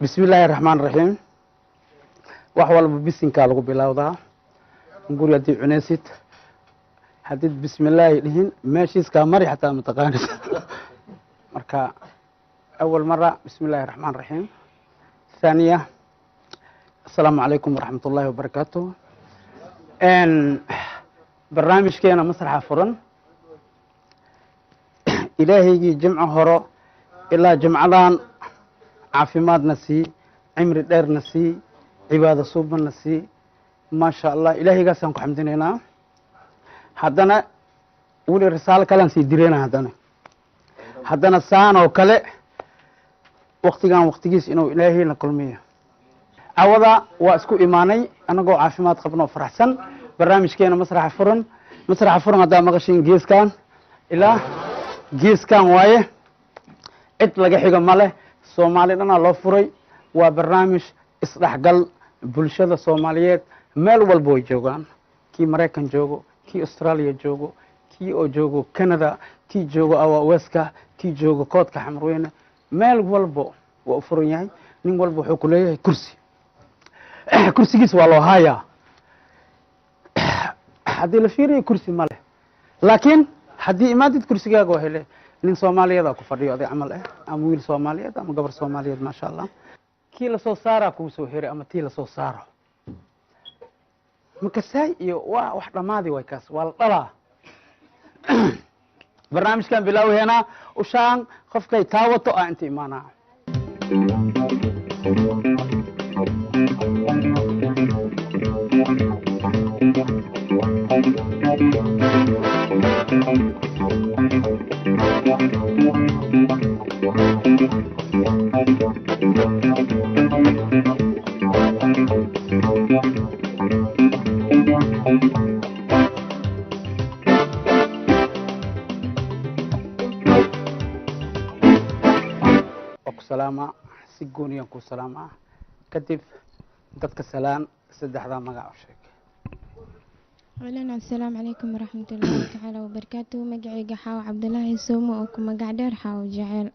بسم الله الرحمن الرحيم وحوال بسم كالغو بلاودا نقول يدي عنيسيت حديد بسم الله لهن ماشي سكامري حتى متقانس مركا أول مرة بسم الله الرحمن الرحيم ثانية السلام عليكم ورحمة الله وبركاته ان برنامج كينا مسرح فرن إلهي جمع هرو إلا جمعان عافيماد نسي عمر دير نسي عبادة صوب نسي ما شاء الله إلهي قاسم حمدنا حدنا ولي رسالة كلام سيدرينا حدنا سانا وكله وقت كان وقت جيس إنه إلهي نكلمية أوضع وأسكو إيماني أنا جو عافيماد قبنا فرحسن برنامج كينا مسرح فرن هذا مغشين جيس كان إلا جيس كان وايه إطلق حاجة ماله soomaalidana loo furay waa barnaamij isdhaxgal bulshada Soomaaliyeed meel walba way joogaan kii Mareykan joogo kii Australia joogo kii oo joogo Canada kii joogo Awaweska kii joogo koodka Xamrweyne meel walba waa furan yahay nin walba wuxuu ku leeyahay kursi kursigiis waa loo hayaa hadii la fiiriyo kursi ma leh laakiin hadii imaadid kursigaaga waa hele nin Soomaaliyeed ku fadhiyo aday amal ama wiil Soomaaliyeed ama gabar Soomaaliyeed ma sha Allah kii la soo saara ku soo heeray ama tii la soo saaro makasay iyo waa wax dhamaadi way kaas waa la dhalaa barnaamijkan bilowheena u shaan qofkay taawato aan inta imaana سلامة سجوني أنكو سلامة كتب دتك سلام سدحدا مقع وشيك ولنا السلام عليكم ورحمة الله تعالى وبركاته مقعي قحاو عبد الله السومو وكم مقع دير حاو جعل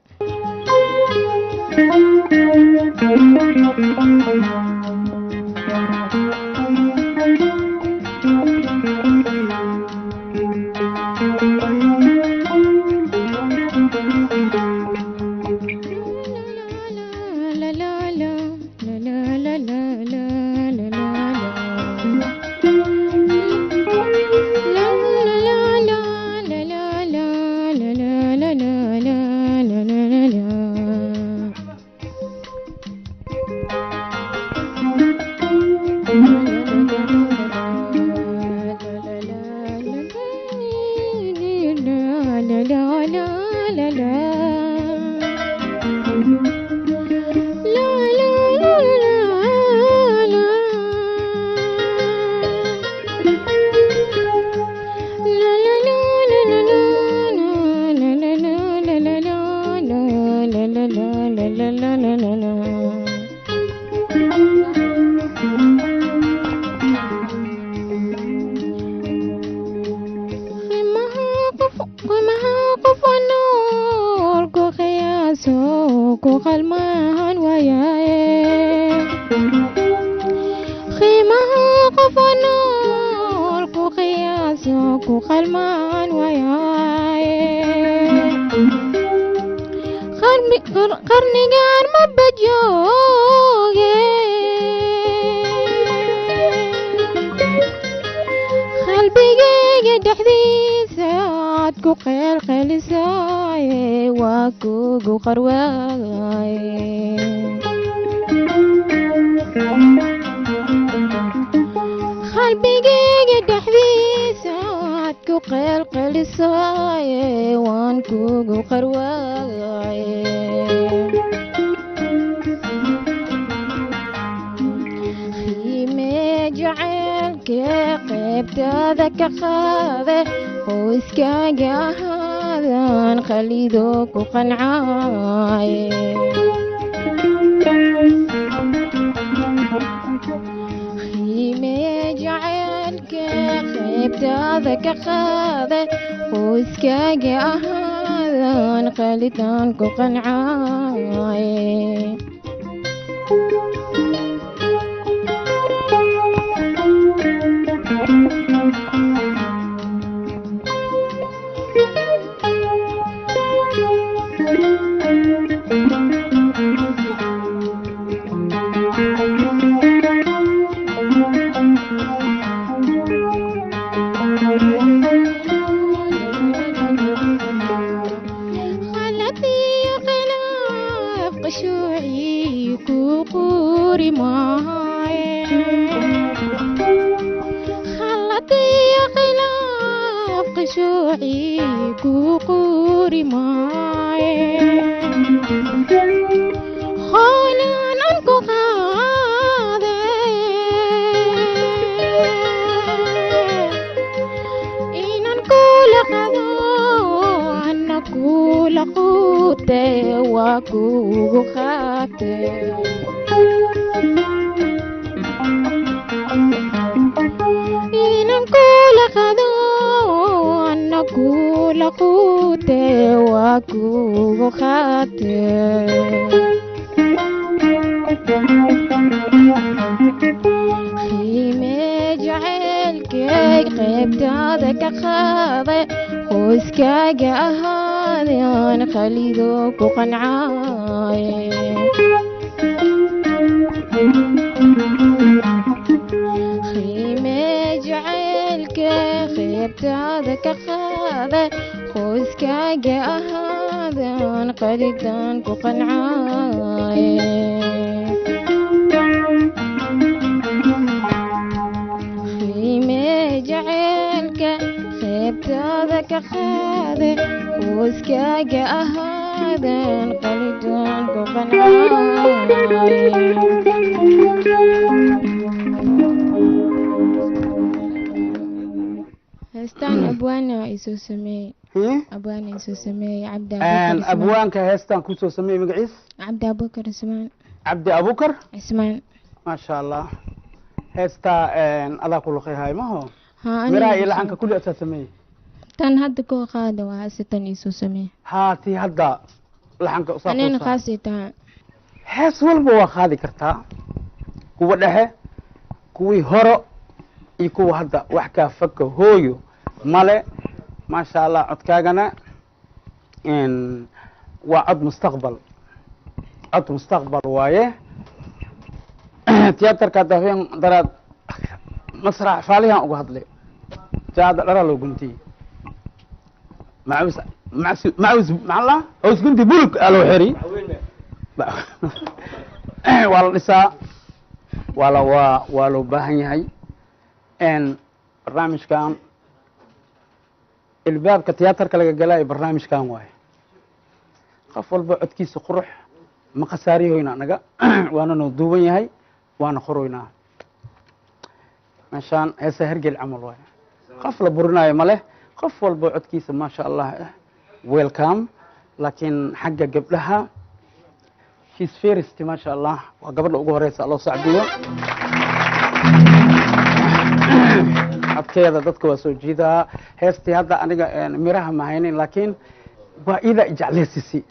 ku qalmaan waayaye qiimaha qofa nool ku qiyaaso ku qalmaan waayaye qarnigan ma bajooge qalbigayga dhexdiisa aad ku qeelqelisaaye waa kugu qarwaaye qalbigayga dhexdiisa aad ku qeelqelisaaye waan kugu qarwaaye qaybtaada ka qaade oo iskaaga ahaadan khalido ku qancaaye qiimee jacaylka qaybtaada ka qaade oo iskaaga ahaadan khalidan ku qancaaye abwaanka heestan kusoo sameeyey magaciis cabdi abukar ismaan cabdi abukar ismaan maasha allah heestaa adaa ku luqayhay maho miraha iyo laxanka kulli asaa sameeyey tan hadda koo qaada waa hasitan iisoo sameeyey haa tii hadda laxanka usaa anina qaasii tahay hees walba waa qaadi kartaa kuwa dhexe kuwii horo iyo kuwa hadda wax kaa faka hooyo male maasha allah codkaagana waa cod mustaqbal waaye tiyaatarka dafeen daraad masrax faalihan uga hadlay jaada dhara loo guntiyey macawis maxalla hoos gunti bulug aa loo xeri waa la dhisaa waa loo baahan yahay barnaamijkan ilbaabka tiyaatarka laga galaayo barnaamijkan waaye qof walba codkiisa qurux ma khasaariyoyna anaga waana noo duuban yahay waana qoroynaa meeshaan heesa hergel camal waaye qof la burinayo ma leh qof walba codkiisa maasha allah welcome laakiin xagga gabdhaha she's first maasha allah waa gabadha ugu horeysa loo sacbiyo codkeeda dadka waa soo jiidaa heestii hadda aniga miraha ma haynin laakiin waa ida jecleysisi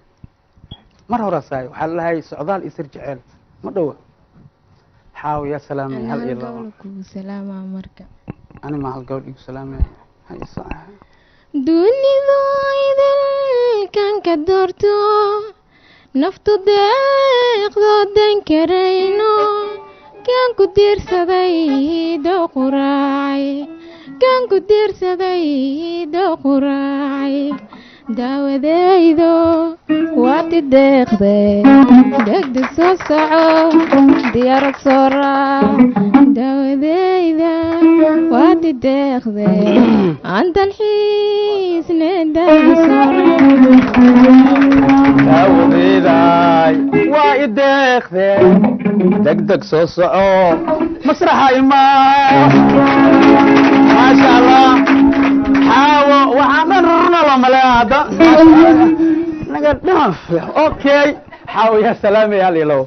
mar horaasaayo waxaa lalahay socdaal iyo sir jeceel ma dhowa xaaw yaa salaamay hal iyo labo kugu salaamaa marka ani ma hal gabadh igu salaamay dunidu idilkan ka doorto naftu deeqdo dan karayno kan ku diirsaday doo quraacay kan ku diirsaday doo quraacay daawadaydo waati deeqde degdeg soo soco diyaarad soo raac daawadayda waati deeqde aan dalxiisne daawadayday waa i deeqde degdeg soo soco masraxa imaa maasha allah xaawo waxaan dhan rurna loo maleeya hadda naga dhaaf okay xaawo yaa salaamay hal iyo labo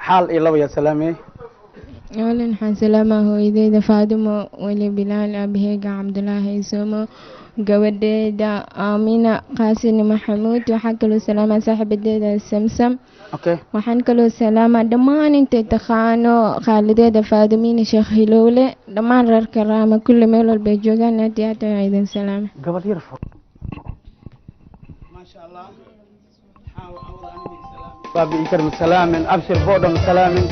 xaal iyo labo yaa salaamay أولاً حان سلامة هويديدا فاطمة ولي بلال أبيهيغا عبد الله يسومو gabadheeda aamina qaasin maxamuud waxaan kaloo salaamaa saaxiibadeeda samsam waxaan kaloo salaamaa dhammaan intay taqaano khaalideeda faadimiina sheekh hilowle dhammaan reer karaama kulli meel walbay joogaan aad iyo aad ayaan idin salaama gabadh yar maasha allah baabi ikram salaamin abshir boodham salaamin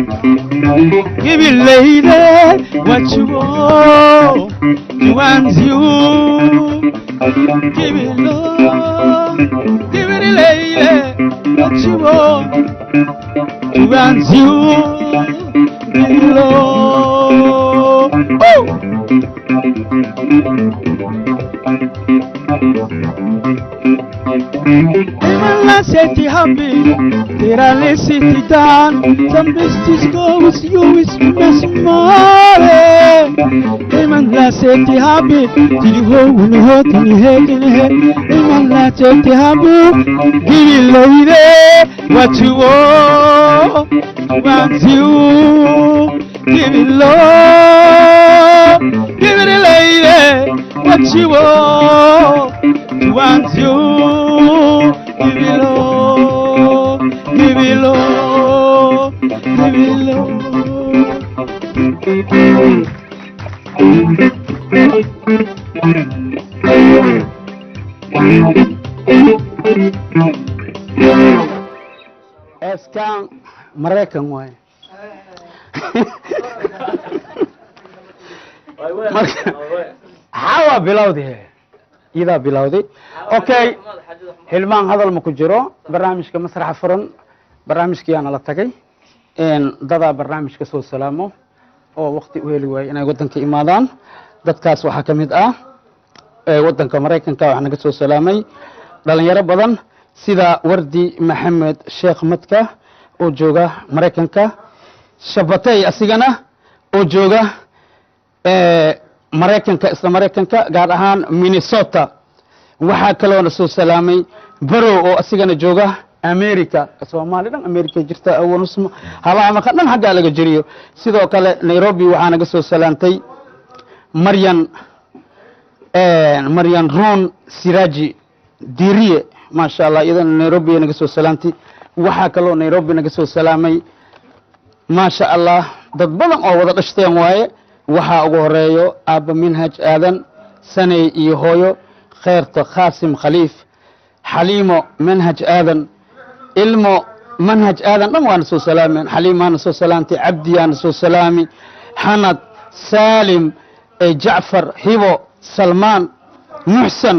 Give it lady what you want, you want you. Give it love, give it lady what you want, you want you. Give it love. Oh. Imalla senti happy, tira le senti dan, some besties go with you, it's mesmore. Imalla senti happy, till you hold in the heart, in the head, in the head. Imalla senti happy, give it lady, what you want you, give it love, give it lady, what you want you. Give it low, give it low, give it low. Eskan Maraykan waay hawa bilowday idaa bilowday okay hilmaan hadal ma ku jiro barnaamijka masraxa furan barnaamijkiyaana la tagay dadaa barnaamijka soo salaamo oo waqti u heli waayay inay waddanka imaadaan dadkaas waxaa ka mid ah waddanka maraykanka waxaa naga soo salaamay dhalinyaro badan sida wardi maxamed sheekh madka oo jooga maraykanka shabatay asigana oo jooga maraykanka isla maraykanka gaar ahaan Minnesota waxaa kaloo na soo salaamay barow oo asigana jooga america soomaali dhan america jirta awanusma halaama ka dhan xagga laga jiriyo sidoo kale nairobi waxaa naga soo salaantay maryan ron siraji diriye maasha allah idan nairobi naga soo salaantay waxaa kaloo nairobi naga soo salaamay maasha allah dad badan oo wada dhashteen waaye waxaa ugu horeeyo aabba minhaj aadan sanay iyo hooyo kheyrta khaasim khaliif xaliimo manhaj aadan ilmo manhaj aadan dhan waana soo salaameen xaliimaana soo salaamtay cabdiyaana soo salaami xanad saalim jacfar hibo salmaan muxsan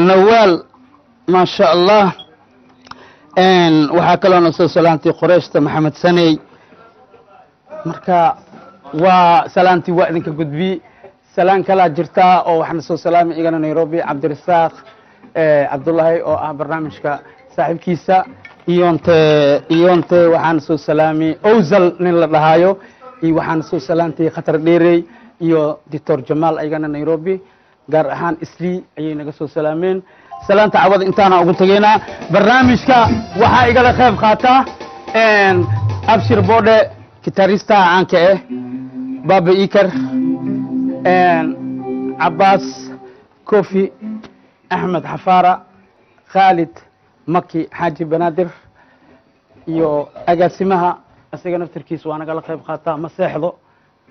nawaal maasha allah waxaa kaloona soo salaamtay qoreyshta maxamed saney marka waa salaantii waa idinka gudbi salaan kalaa jirtaa oo waxaana soo salaamay igana nairobi cabdirasaaq cabdullaahi oo ah barnaamijka saaxiibkiisa iyonte waxaana soo salaamay owsal nin la dhahaayo iyo waxaana soo salaantay khatar dheerey iyo doctor jamaal ayagana nairobi gaar ahaan islii ayay naga soo salaameen salaanta cawada intaana ugu tegaynaa barnaamijka waxaa igala qayb qaata abshir boodhe gitaristaha caanka baba ikar cabaas kofi axmed xafaara khaalid maki xaaji banaadir iyo agaasimaha isaga naftirkiisa waa nagala qayb qaataa ma seexdo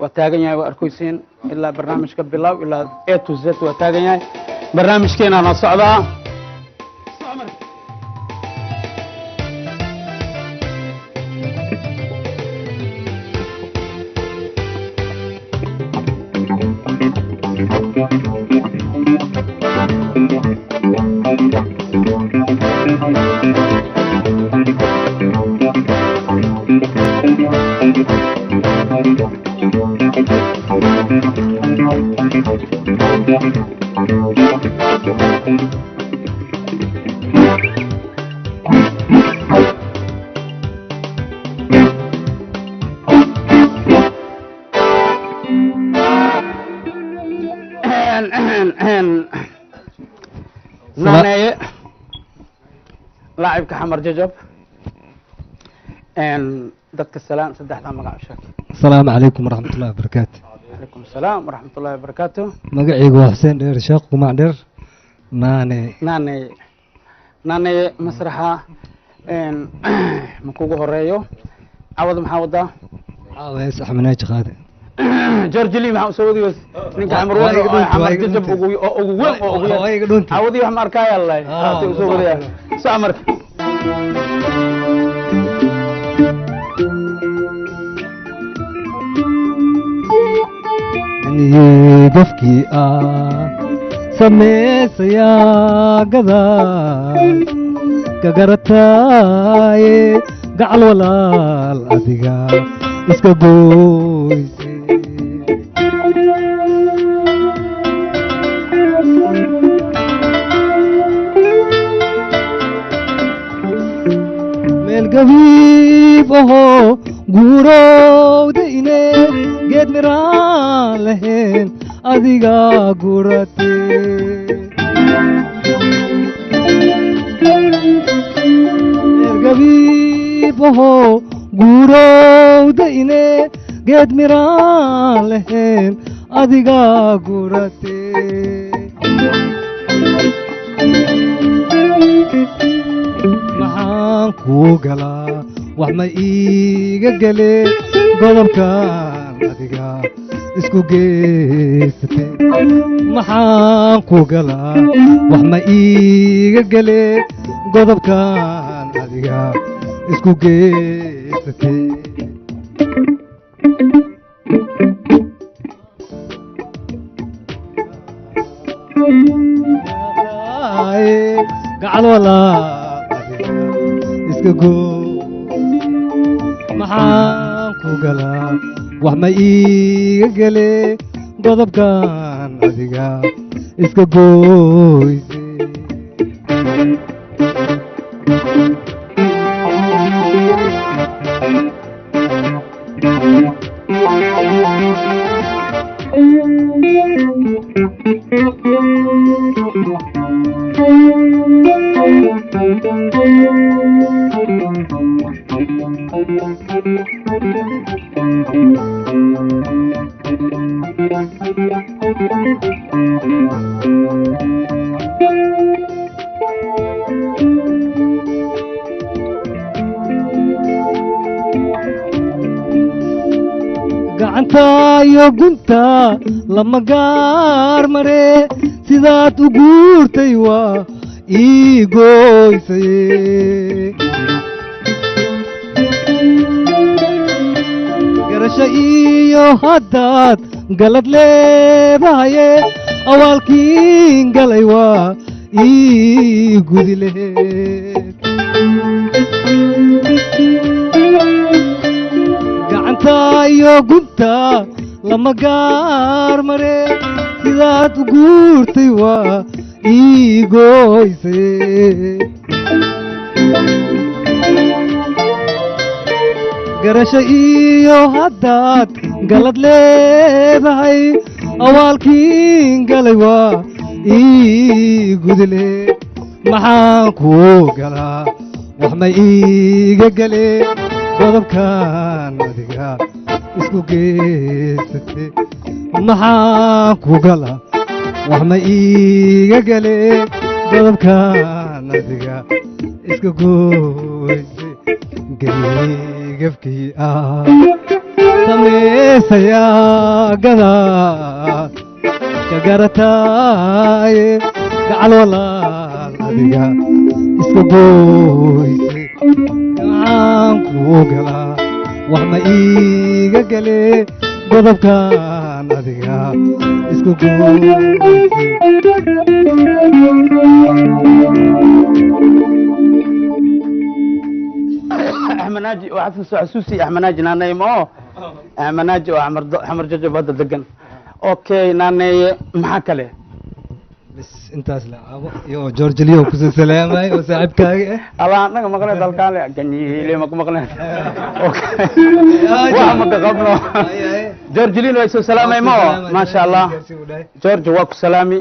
waa taagan yahay waa arkaysiin ilaa barnaamijka bilow ilaa a to z waa taagan yahay barnaamijkeena noo socdaa نانية لاعب كحمر ججب دتك السلام سدحنا مقع شاك السلام عليكم ورحمة الله وبركاته. عليكم السلام ورحمة الله وبركاته. مقعيق حسين دير شاق ومعدر ناني مسرحة مكوغو هريو عوض محاوضة عاوز أحمناج خادم جورج لي maxaa soo wadi ninka amroon xamar jajab ugu weyn awadi wax markaa yallay soo wadiya soo marka ni qofki sameysaya gada kagartay gacal walaal adiga iska gooyse gabiib ahoo guurowdayne geed miraan lahayn adiga gurate gabiib ahoo guurowdayne geed miraan lahayn adiga gurate maxaan kuu galaa wax ma iiga gele godobkan adiga isku geysate maxaan kuu galaa wax ma iiga gele godobkan adiga isku geysate gacal walaa iska goo maxaan ku galaa wax ma iiga gele godobkan adiga iska gooyse gacanta iyo gunta lama gaar mare sidaad u guurtay waa ii gooysay garasho iyo haddaad galad leedahaye awaalkiin galay waa ii gudi lehed gacanta iyo gunta lama gaar mare sidaad u guurtay waa ii gooysay garasho iyo haddaad galad leedahay awaalkiin galay waa ii gudile maxaan kuu galaa wax ma iiga gale godobkan adiga isku geysate maxaan ku galaa wax ma iiga gale godobkan adiga isku gooyse gafkii ah samaysayaa gadaad ka garataaye gacal walaal adiga iska gooyse maxaan kuu galaa wax ma iiga gale godobkan adiga isku gooyse أحمد ناجي وعفن سوسي أحمد ناجي ناني مو أحمد ناجي وحمر جوجو بدل دقن أوكي ناني محاكلة بس انت اسلا يو جورج ليو كسو سلامي وصاحب كاغي الله أنا مقلة دالكالي جني لي مقلة أوكي وحمد قبله جورج ليو يسو سلامي مو ما شاء الله جورج واكو سلامي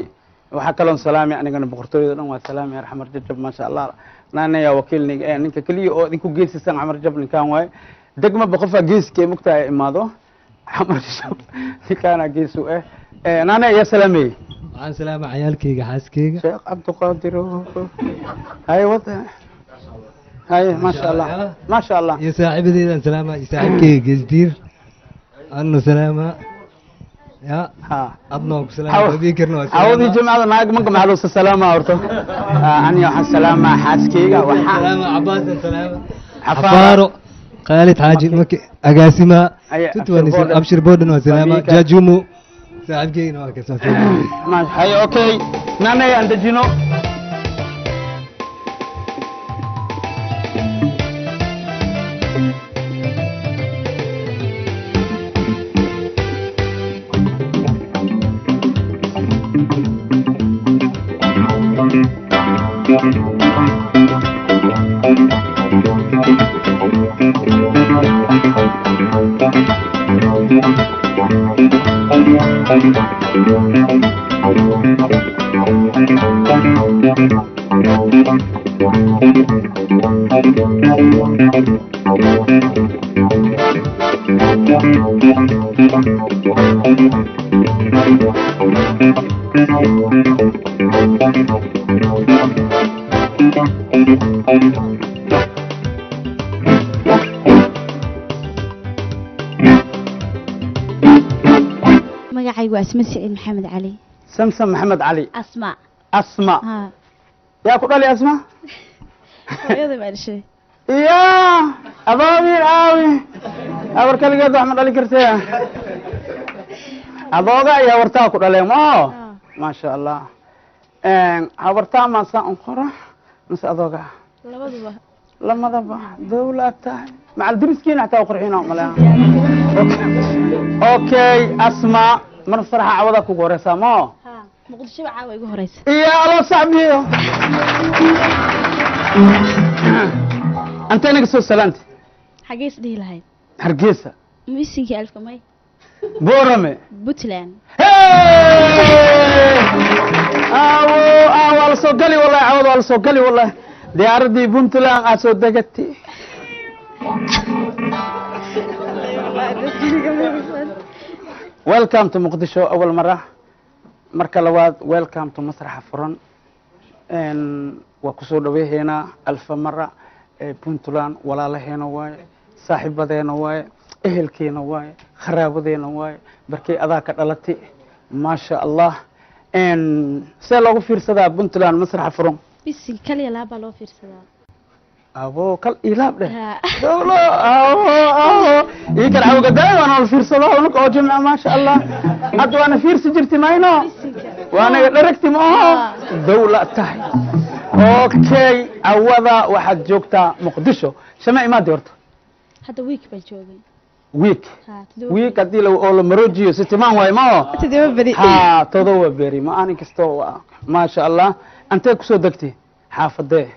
وحكلون سلامي أنا كنا بقرطوي دون سلامي يا حمر جوجو ما شاء الله نانا يا وكيلني نينك كلية أو نينكو جيس سان عمر جبل كان واي دقمة بقفة جيس كي مقطع ماذا عمر جبل كان جيسو نانا يا سلامي عن سلامة عيالكي حاسكي شيخ عبد القادر هاي وضع هاي ما شاء الله ما شاء الله يا صاحبي دي سلامة يا صاحبكي جزدير أنو سلامة يا ها أبنوك سلامة بيكرنو عودي جماعة معك منكم حلوس السلامة أورتو أنا يا السلامة حاسكي سلامة عباس سلامة حفارو خالد حاجي مكي أقاسمة تتواني أبشر بودن وسلامة جاجومو صاحبكي نواك ما هاي أوكي نانا عند جينو magacaygu asma siciid maxamed cali سمسم محمد علي asma أسماء ha يا كلالي أسماء hooyada baa dhashay يا أبابي آوي أورك اللي قد أحمد علي كرسي أبوغا يا ورتا كلالي ما شاء الله هورتا ما سأنقره مس أبوغا labaduba لما ذبح دولة مع الدرسكين حتى أقرحينا ملاها أوكي أسماء من الصراحة عوضك وقرسا ما ha muqdisho baa caawa igu horeysa يا الله صاحبي أنت نقص سلامت xagees dhihi lahayd هرقيسة miisinkii alfka may بورمي puntland على صوقلي والله عوض على صوقلي والله diyaaradii puntland aa soo degatay welcome to muqdisho awal mara marka labaad welcome to masraxa furan waa kusoo dhaweeheynaa alfa mara puntland walaalaheena waaye saaxiibadeena waaye ehelkeena waaye kharaabadeena waaye barkay adaa ka dhalatay maasha allah see loogu fiirsadaa puntland masraxa furan bisi kaliya laabaa loo fiirsadaa abo kal ilaab dheh dawlo ii kal awga daayana la fiirsado unka oo jimca maasha allah hadda waana fiirsi jirti mayno waana dharagti ma aha dawla tahay okay awada waxaad joogtaa muqdisho shama imaadi horta hadda week baan joogay week hadii oo la maroojiyo sitimaan waay ma ha todoba beri ma aan kasto maasha allah antee kusoo degtay xaafadee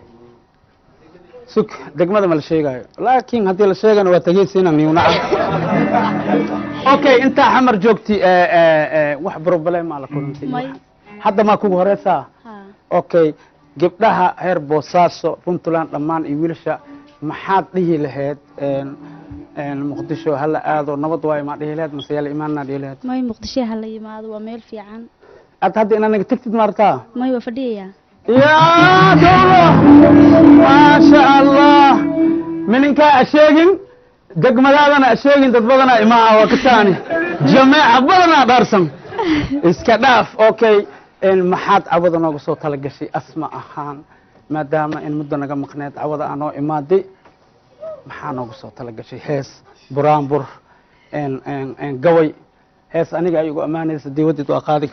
suk degmada ma la sheegayo laakiin haddii la sheegana waa tegeysiina niyunaca okay intaa xamar joogti wax problem aa la kulantay hadda maa kugu horeysaa okay gabdhaha heer boosaaso puntland dhammaan iyo wiilasha maxaad dhihi lahayd muqdisho hala aado nabad waayo maa dhihi lahayd mase yaala imaanaa dhihi lahayd may muqdisho hala yimaado waa meel fiican ad hadda inaad naga tegtid maartaa may waa fadhiyayaa يا دولة ما شاء الله من إنك أشيجن دق مدادنا أشيجن تتبغنا إماء وكتاني جماعة بدنا درسن إسكداف أوكي إن محاد عبدنا وصوت تلقشي أسمع أخان ما دام إن مدنا مقنات عبد أنا إمادي محانا وصوت تلقشي هيس برامبر إن قوي هيس أنا جاي أمانة ديودي وأقاضي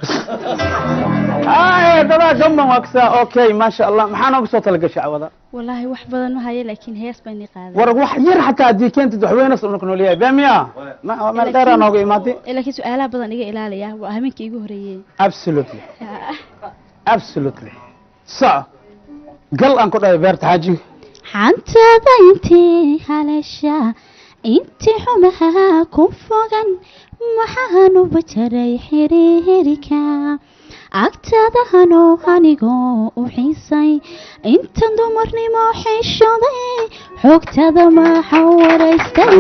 دابا جنبا واكسا اوكي ما شاء الله maxaa noogu soo talagashay cawada wallahi wax badan ma hayo laakiin hees baan qaaday war wax yar xataa hadii keentid waxweyna soo noqonoliyaa baamiya ma dheera noogu imaatay laakiin su'aalaha badan iga ilaaliya waa habeenkii igu horeeyay absolutely sa gal aan ku dhahay beerta xaaji xantada intii halasha intii xumaha ku fogan maxaanu bajaray xiriirka agtadahano anigoo u xiisay intan dumarnimo xishoday xogtada maxaa waraystay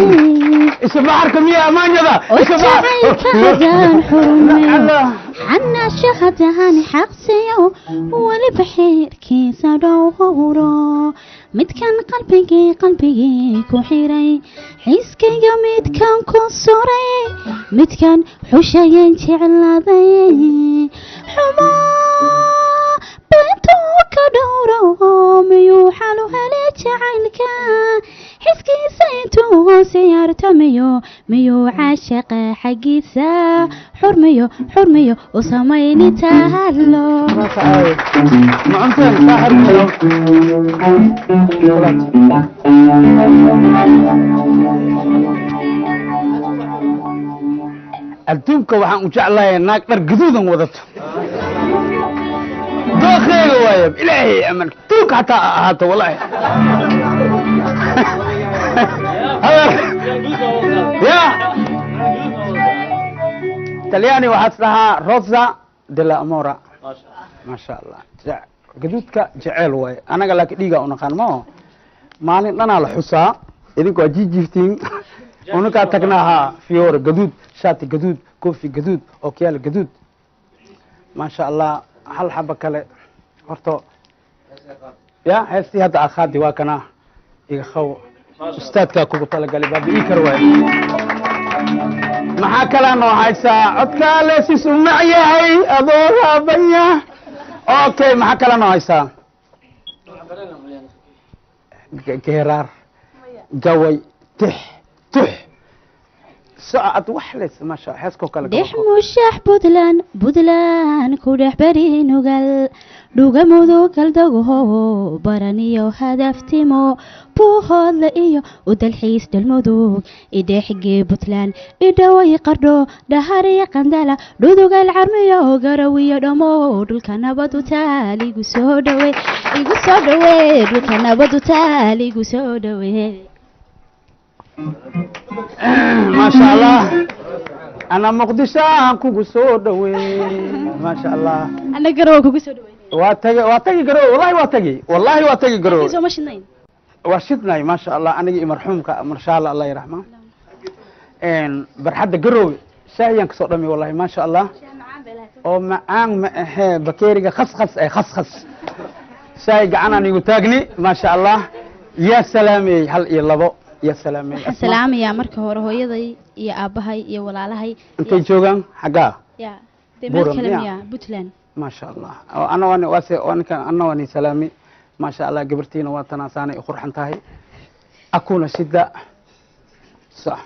isbaarka miya amaanyada isbaarkan xurmeeyo xanna shahadahan xaqsiyo wali baxirkiisa dhowro midkan qalbigii ku xiray xiiskayga midkan ku suray midkan xushayeen jeclaaday xumo bentuu ka dhowro miyuu xalu hele jacaylka xiskiisa intuu hoose yartamayo miyuu caashaqa xaggiisa xurmiyo u samayni tahalo adduunka waxaan u jeclahay naag dhar gaduudan wadato dookheyga waaye ilaahay amal tuuka hataa ahaato wallahi ya talyaani waxaad dhahaa rosa de la amora maasha allah gaduudka jeceel waaye anaga laakiin dhiiga unaqaan mao maalin dhanaa la xusaa idinku waa jijiiftiin unakaa tagnaaha fiyoore gaduud shaati gaduud koofi gaduud ookiyaal gaduud maasha allah hal xaba kale horto ya heestii hadda akhaadi waa kana iga khaw ustaadkaa kugu talagalay baabi ii kar waaye maxaa kalaa noo haysaa codkaa leesis u mac yahay adoo raabanya okay maxaa kalaa noo haysaa geeraar gaway tix tux ساعة وحلس ما شاء حسكو كلا دح مشاح بدلان كودح برين وقال دوغا مودو كالدوغو برانيو هدفتيمو بوهود لإيو ودالحيس دالمودوغ إدي حقي بطلان إدوي قردو دهاري قندالا دودوغا العرميو غرويو دمو دولكانا بدو تالي قسو دوي دولكانا بدو تالي قسو دوي ما شاء الله أنا مقدسة كوكو سودوي ما شاء الله أنا قروا كوكو سودوي واتجي قرو والله واتجي قرو soo ma shidnayn وشدنا ما شاء الله أنا مرحومك ما شاء الله الله يرحمه إن برحد قرو شاي ينكسر والله ما شاء الله oo macaan ma ahe bakeeriga khas shay gacanaan igu taagni ma sha Allah ya salaamay hal iyo labo ya salaamay salaamaya marka hore hooyaday iyo aabahay iyo walaalahay intay joogan xaga ya deemal kalamiya Puntland ma sha Allah ana wani salaami ma sha Allah gabartiina waa tanaasaanay qurxan tahay akuna shida صح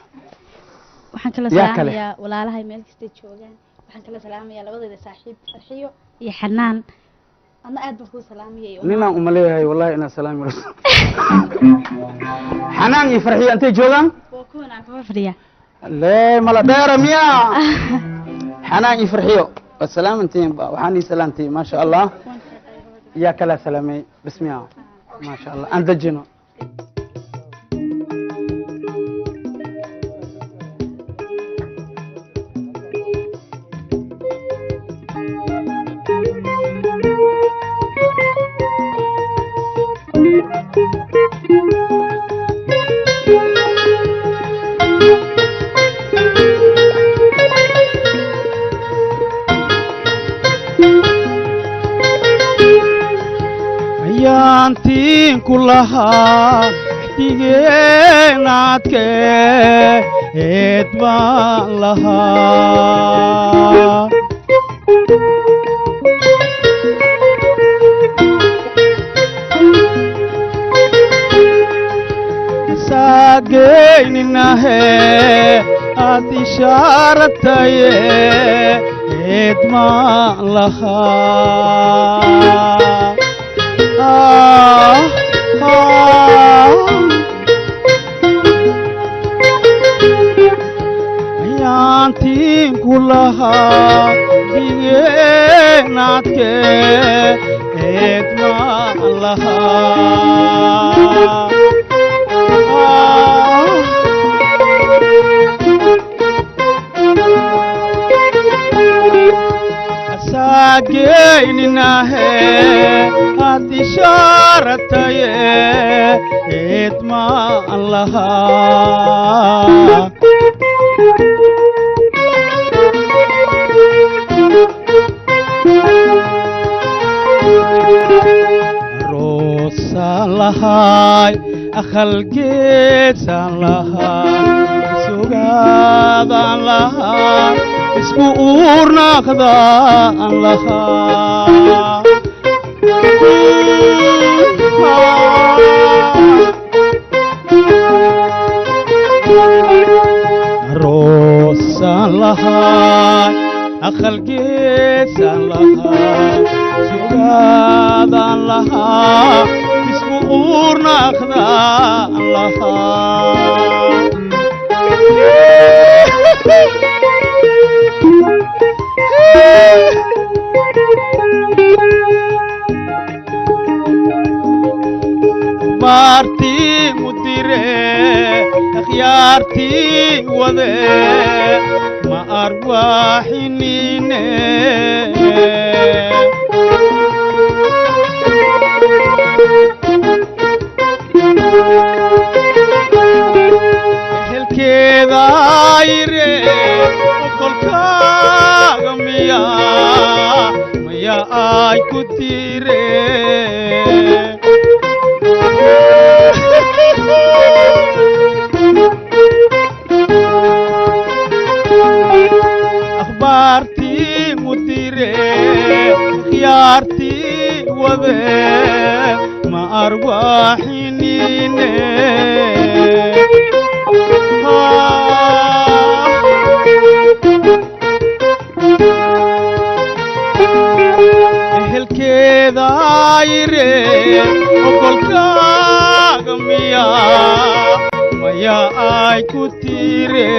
waxaan kala salaamaya walaalahay meel kasta joogan waxaan kala salaamayaa labadooda saaxiib farxiyo iyo xanaan ana aad baan ku salaamiyay nina uma leeyahay wallahi ina salaami rasuul xanaan iyo farxiyo intay joogan waa kuwana ka fadhiya lee mala dheera miya xanaan iyo farxiyo salaamantiin waxaan salaamtay ma sha Allah ya kala salaamay bismillaah ma sha Allah aan dajino ayaantiin ku lahaa digeenaadke eed baan lahaa saageyninaahe aad ishaarataye eed baan lahaa ayaantiin ku lahaa digeenaadke eed baan lahaa saageyninaahe aad ishaarataye eed maan lahaa roosaan lahaay akhalgeesaan lahaa sugaadaan lahaa isku uurnaaqdaan lahaa roosaan lahaa akhalgeesaan lahaa sugaadaan lahaa isku uurnaaqdaan lahaa baartii mudire akhyaartii wade ma arwaaxinine ehelkeeda ayre kolkaaga maya ay ku tire akhbaartii mudire khiyaartii wade ma arwaaxinine ehelkeeda ayre okolkaaga maya ay ku tire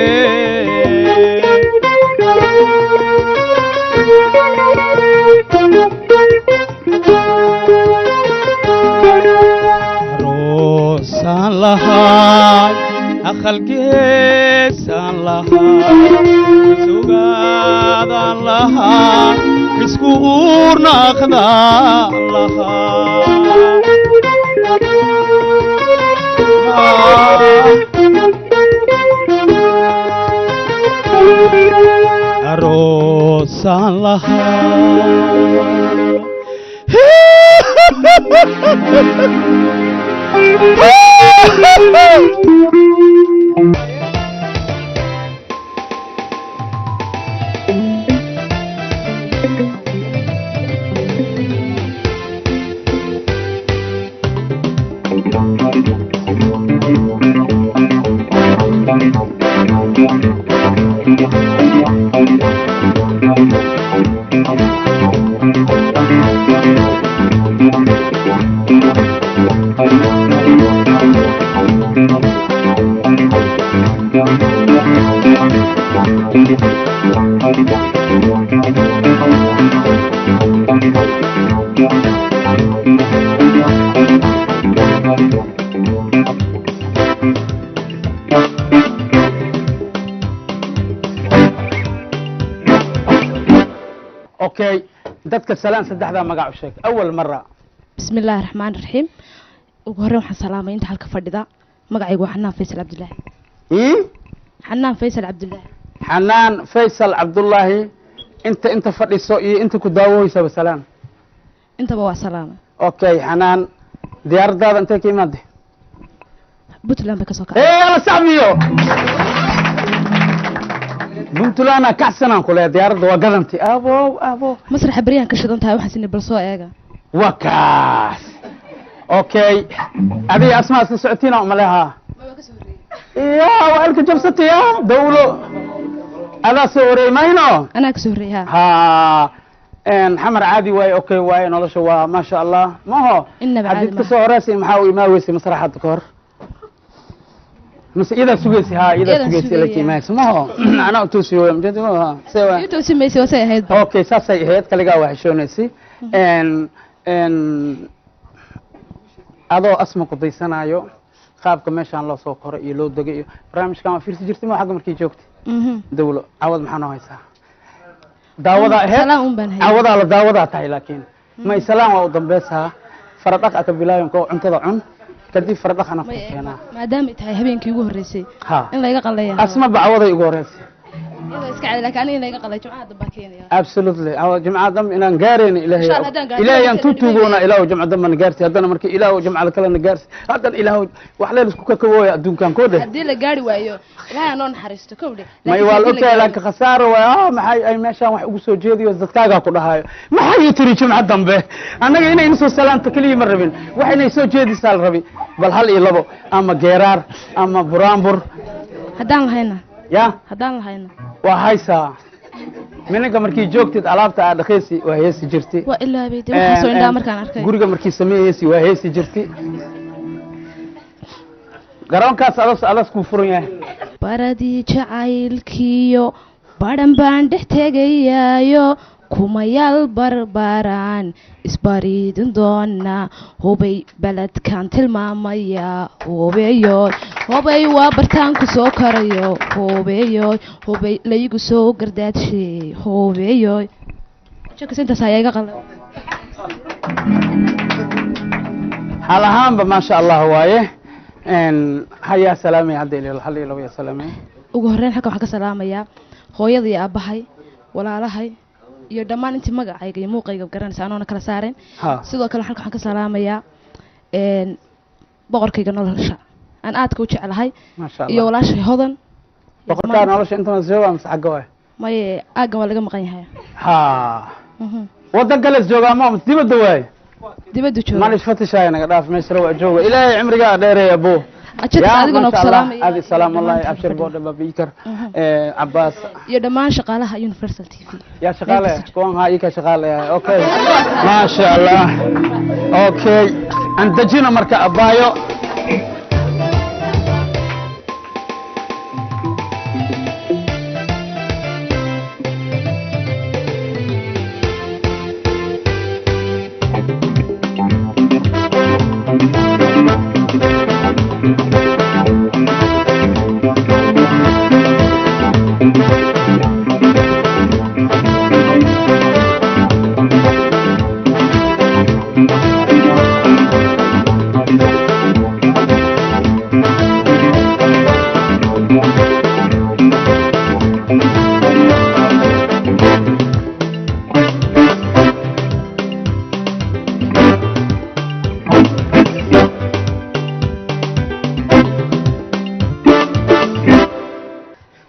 roosaan lahaay akhalgeesaan lahaa sugaadaan lahaa isku buurna akhdaa lahaa aroosaan lahaa اوكي dadka salaan saddexda magac u sheeg awal mara bismillaahir rahmaanir rahiim ugu horreyn waxaan salaamay inta halka fadhida magacaygu waa xanaan faysal cabdullaahi xanaan faysal cabdullaahi xanaan faysal cabdullaahi inta fadhiso iyo inta ku daawooysa salaan intaba waa salaama okay xanaan diyaaradaada intee ka imaade Puntland ba ka soo kacay la sacmiyo Puntland ka sanaan kule diyaaradda waa gadanti abo masraxa bariyaan ka shidan tahay waxaan sinay bal soo eega wakaas okay adi asmaa isla socotiina ma leha ya waalka jabsatay ya dawlo ada soo wareemayno ana ka soo wareeyaa ha xamar caadi way okay way nolosha waa ma sha Allah maho hadii ka soo horeysay maxaa u imaawaysi masraxada ka hor مس إذا سويسي ها إذا سويسي لكي ما اسمه أنا أتوسي ومجد ما سوى يتوسي ميسي وسي هيد أوكي ساسي هيد كلجا واحد شو نسي إن هذا اسمه قضي سنة يو خاب كمش عن الله سوكر يلو دقيق برامج كمان في سجرتي ما حق مركي جوكتي دولة عوض محنا هيسا داوضة هيد عوض على داوضة تاي لكن ما يسلام وضم بسها فرقك أكبلايم كو عنتظر عن kadib fardaha ana keenaa maadaama ay tahay habeenkii ugu horeysay in la iga qaleeyo asma bacwada ugu horeysay iyada iska cad laakiin in la iga qaleeyo jumcada baa keenaya absolutely aw jumcada inaan gaareen ilaahay aan tuugoona ilaahu jumcada man gaartay hadana markii ilaahu jumcada kale na gaartay hadana ilaahu wax leen isku ka kawooy adduunkan koode hadii la gaari waayo ilaahay aan naxariisto kowdhe may wal okay laakiin khasaaro waa maxay ay meeshan wax ugu soo jeediyo dadkaaga ku dhahayo maxay tiri jumcada dambe anaga inay soo salaanta kaliya ma rabin wax inay soo jeedisaa rabi bal hal iyo labo ama geeraar ama buraanbur hadaan lahayna ya hadaan lahayna waa haysa minka markii joogtid alaabta aad dhaqeysay waa heesi jirtay waa ilaa bay waxa soo indhaa markaan arkay guriga markii sameeyay waa heesi jirtay garoonkaas adas ku furan yahay baradii jacaylkiyo baran baan dhex tegayaayo kumayaal barbaraan isbariidin doona hubay baladkan tilmaamaya hubay waa bartaanku soo karayo hubay laygu soo gardaadshay intaas ayaa iga qalay hal ahaanba maasha Allah waaye hayaa salaamay hadda ilaa hal iyo laba ya salaamay ugu horreyn halka waxaan ka salaamayaa hooyada iyo aabahay walaalahay iyo dhammaan intii magacayga iyo muuqayga garanaysa anoona kala saareen sidoo kale halka waxaan ka salaamayaa boqorkayga nolosha aan aadka u jecelahay iyo walaashay hodan boqorka nolosha inta jooga ama xagga way may aagan waa laga maqan yahay wadan kale jooga ma dibadda way dibadda jooga ma lish fatishay naga dhaaf meesha waa jooga ilaahay cimriga dheereeyo abo أجد هذا نوك سلام هذه السلام الله أبشر بود ببيكر عباس يا دمان شغالها يونيفرسال تي في يا شغالة كون هاي كشغالة أوكي ما شاء الله أوكي أنت جينا مركب أبايو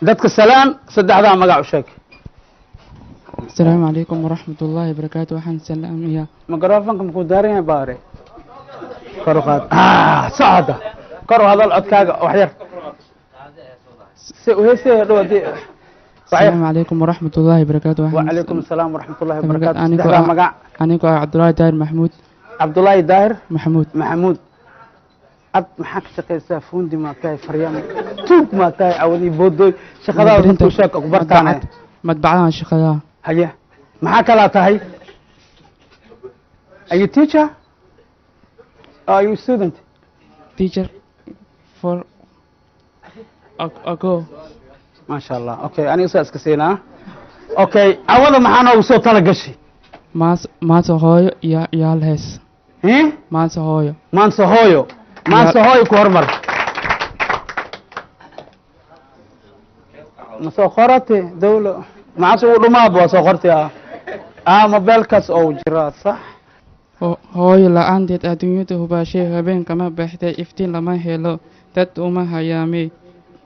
dadka salaan saddexdaa magac u sheeg السلام عليكم ورحمة الله وبركاته وحن سلام يا ميكروفونك مكو دارين باري كرو قاد صعدة كرو هذا العدكاga wax yar وهسه دودي السلام عليكم ورحمة الله وبركاته وعليكم السلام ورحمة الله وبركاته saddexdaa magac أنيكو عبد الله داهر محمود عبد الله داهر محمود ad maxaa ka shaqeysaa fuundi ma tahay faryam tuug ma tahay awadi boodoy shaqadaada ku sheeg ku bartaan madbacadaha shaqada haye maxaa kala tahay are you teacher or are you student teacher for ago ما شاء الله okay aniga soo iska siinaa okay awada maxaa noogu soo tala gashay maanta hooyo iyo yaal hees maanta hooyo ku hormar ma soo qorate dawlo maxaa soo dhumaad waa soo qortay mobilkaas oo jira sax hooyo la-aanteed adduunyada hubaashay habeenkama baxday iftiin lama helo dad uma hayaamay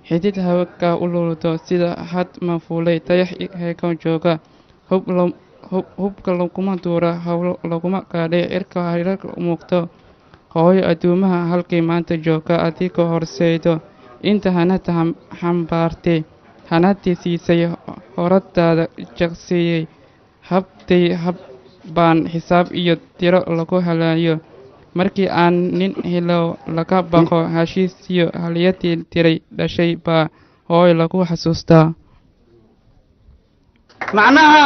xidid hawaka u luluto sida had ma fuulay dayax heekan jooga hubka laguma duura hawlo laguma gaadhay cirka hayrarka muuqto hooyo adduumaha halkii maanta jooga adigoo horseedo inta hanata xambaartay hanadii siisay horadaada jaqsiiyey hab baan xisaab iyo tiro lagu helayo markii aan nin helo laga baqo heshiisiyo haliyadii tiray dhashay baa hooyo lagu xasuustaa macnaha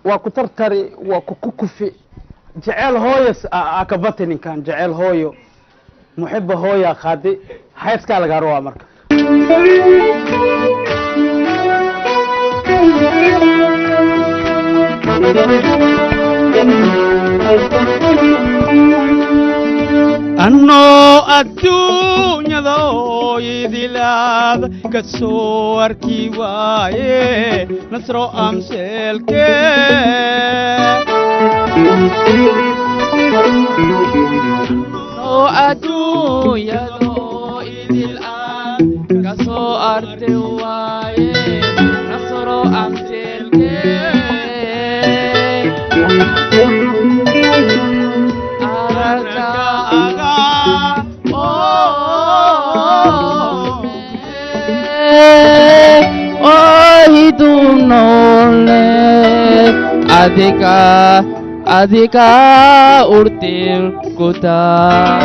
waa ku tartari waa ku kufi jecel hooyo ka batininkan jecel hooyo muxiba hooya qaadi hayskaa laga rabaa marka anno adduunyada ooyidilaad ka soo arki waaye nasro amseelke adduunyada ooyidilaad ka soo arki waaye nasro amseelke adiga urtir kudal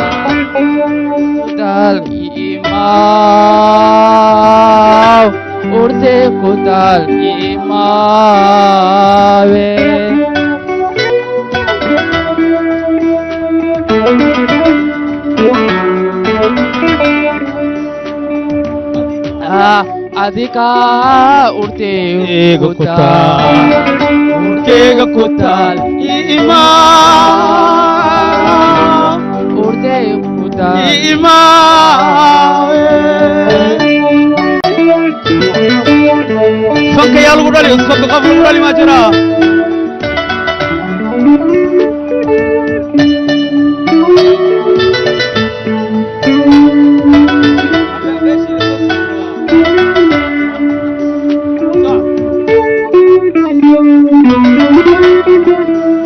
imaw urtir kudal imawe adiga urtir urtega kutal imaw urtega kutal imaw fanka yaa lagu dhali fanka qof lagu dhali ma jira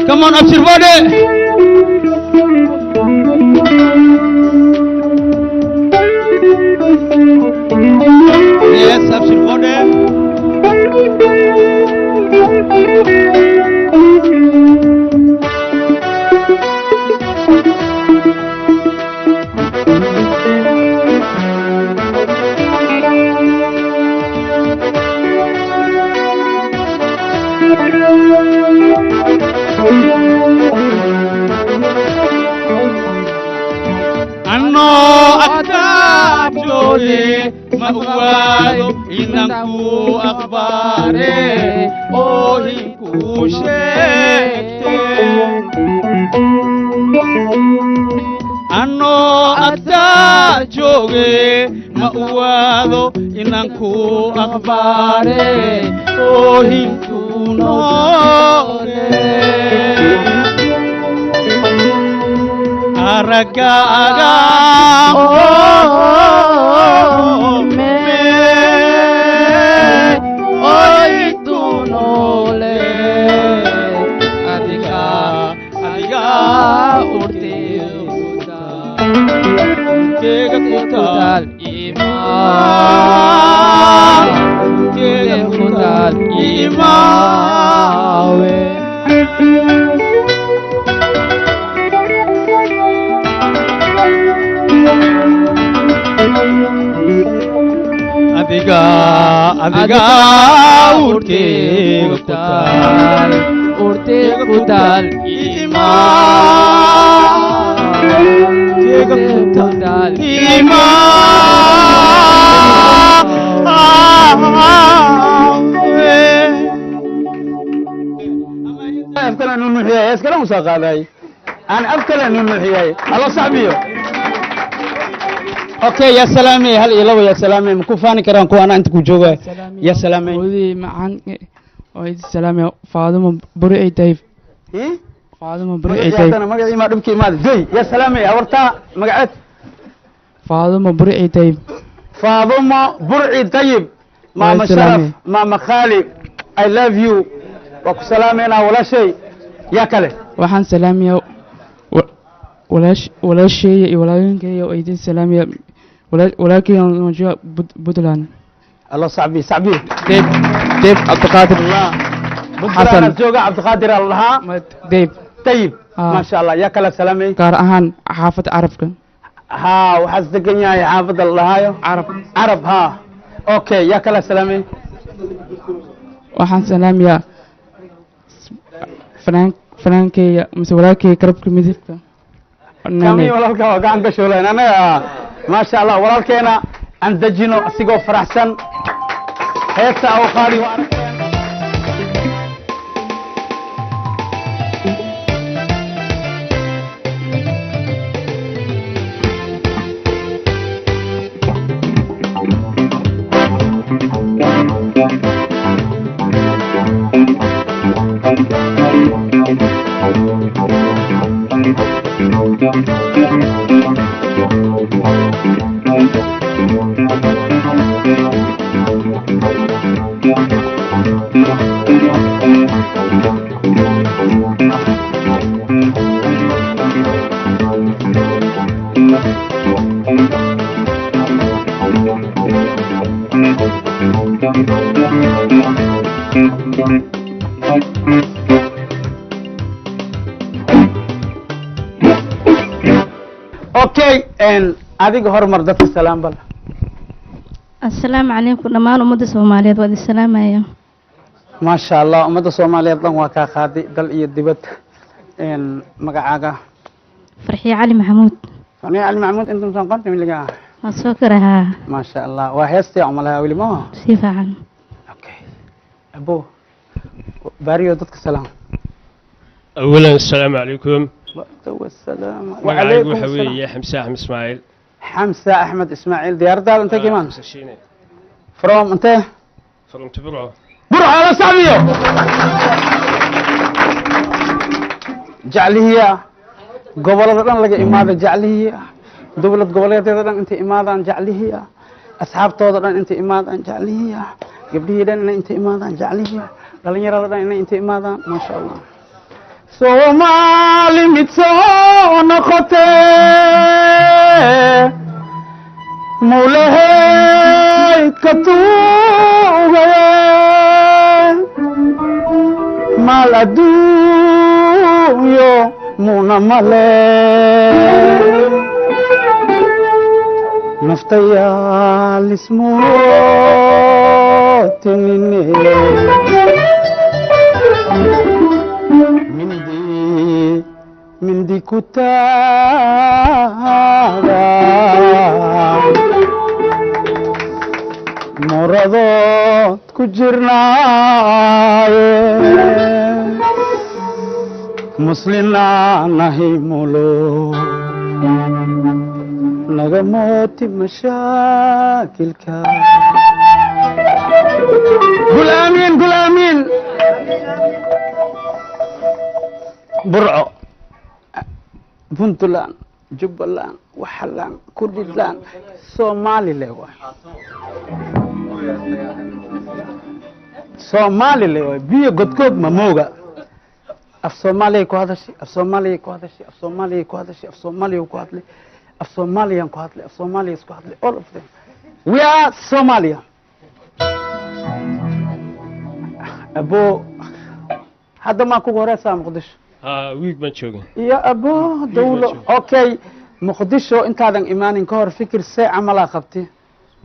Come on, Abshir Bode. Yes, Abshir Bode. Anno atajole mawado inanku akhbare ohi kushekte anno atajole mawado inanku akhbare ohi kunore aragaga urkeyga ku taal imaan urkeyga ku taal imaawe adiga urkeyga ku taal imaan urkeyga ku taal أفكر أنه نحيي أسكر مساق هذا أنا أفكر أنه نحيي الله صعبيه أوكي يا سلامي هل إلو يا سلامي مكوفاني كران كو أنا أنت كوجوجا يا سلامي ودي معان ويد سلامي فاضل بريء تايف فاضل بريء تايف أنا ما قاعد ما دمكي ما زي يا سلامي أورتا ما قعدت فاضل بريء تايف فاضل بريء طيب ماما شرف ماما خالي I love you وكو سلامي أنا ولا شيء يا كله وحن سلامي ولا شيء ولا ينكي ويد سلامي ولكن نجوا بدلان الله صعبي ديب عبد القادر الله حسن جوجا عبد القادر الله ديب طيب ما شاء الله يا كلا سلامي كار أهان حافظ عرفك ها وحسدك يا حافظ الله عرب ها اوكي يا كلا سلامي وحن سلام يا فرانكي مسولاكي كربك مدرك كامي ولالك وقعن بشولين أنا ما شاء الله ولالكينا أن دجينو أسيقو فرحسن هيسا أو خالي وأنا اوكي ان اديق هرمر دت السلام بل السلام عليكم دمان امه الصوماليات وادي السلام يا ما شاء الله امه الصوماليات دن waa ka qaadi dal iyo dibad ان magacaaga فرحي علي محمود فرحي علي محمود انتم سنقنت من لقاها ما سوكرها ما شاء الله وهستي عملها ولي ما سيفعا اوكي ابو باريو دتك السلام اولا السلام عليكم والسلام وعليكم السلام يا حمزة أحمد إسماعيل حمزة أحمد إسماعيل ديار دار أنت كمان فروم أنت فروم تبرع على ساميو جعليه قبل ذلك لقى إمادة جعليه دولة قبلية ذلك أنت إمادة جعليه أصحاب توضع أنت إمادة جعليه قبليه لأن أنت إمادة جعليه قال يرى لأن أنت إمادة ما شاء الله Somali mitso noqote mawlahay katuugaye mal adduunyo muna male naftayaal ismootinine مندي كتاغا مرضات كجرنا مسلمنا نهي مولو نغموت مشاكل كا قل آمين قل آمين برعو بنتلان جبلان وحلان كردلان سومالي لواي سومالي لواي بيو قد مموغا اف سومالي كو هذا الشيء اف سومالي كو هذا الشيء اف سومالي كو هذا الشيء اف سومالي كو هذا الصوماليا كهاتلي الصوماليا كهاتلي all of them we are Somalia أبو هذا ما كوجورة سام مقدش ويك ما تشوفين يا أبو دولة أوكي مقدشو أنت هذا إيمان كهر فكر ساعة ملا خبتي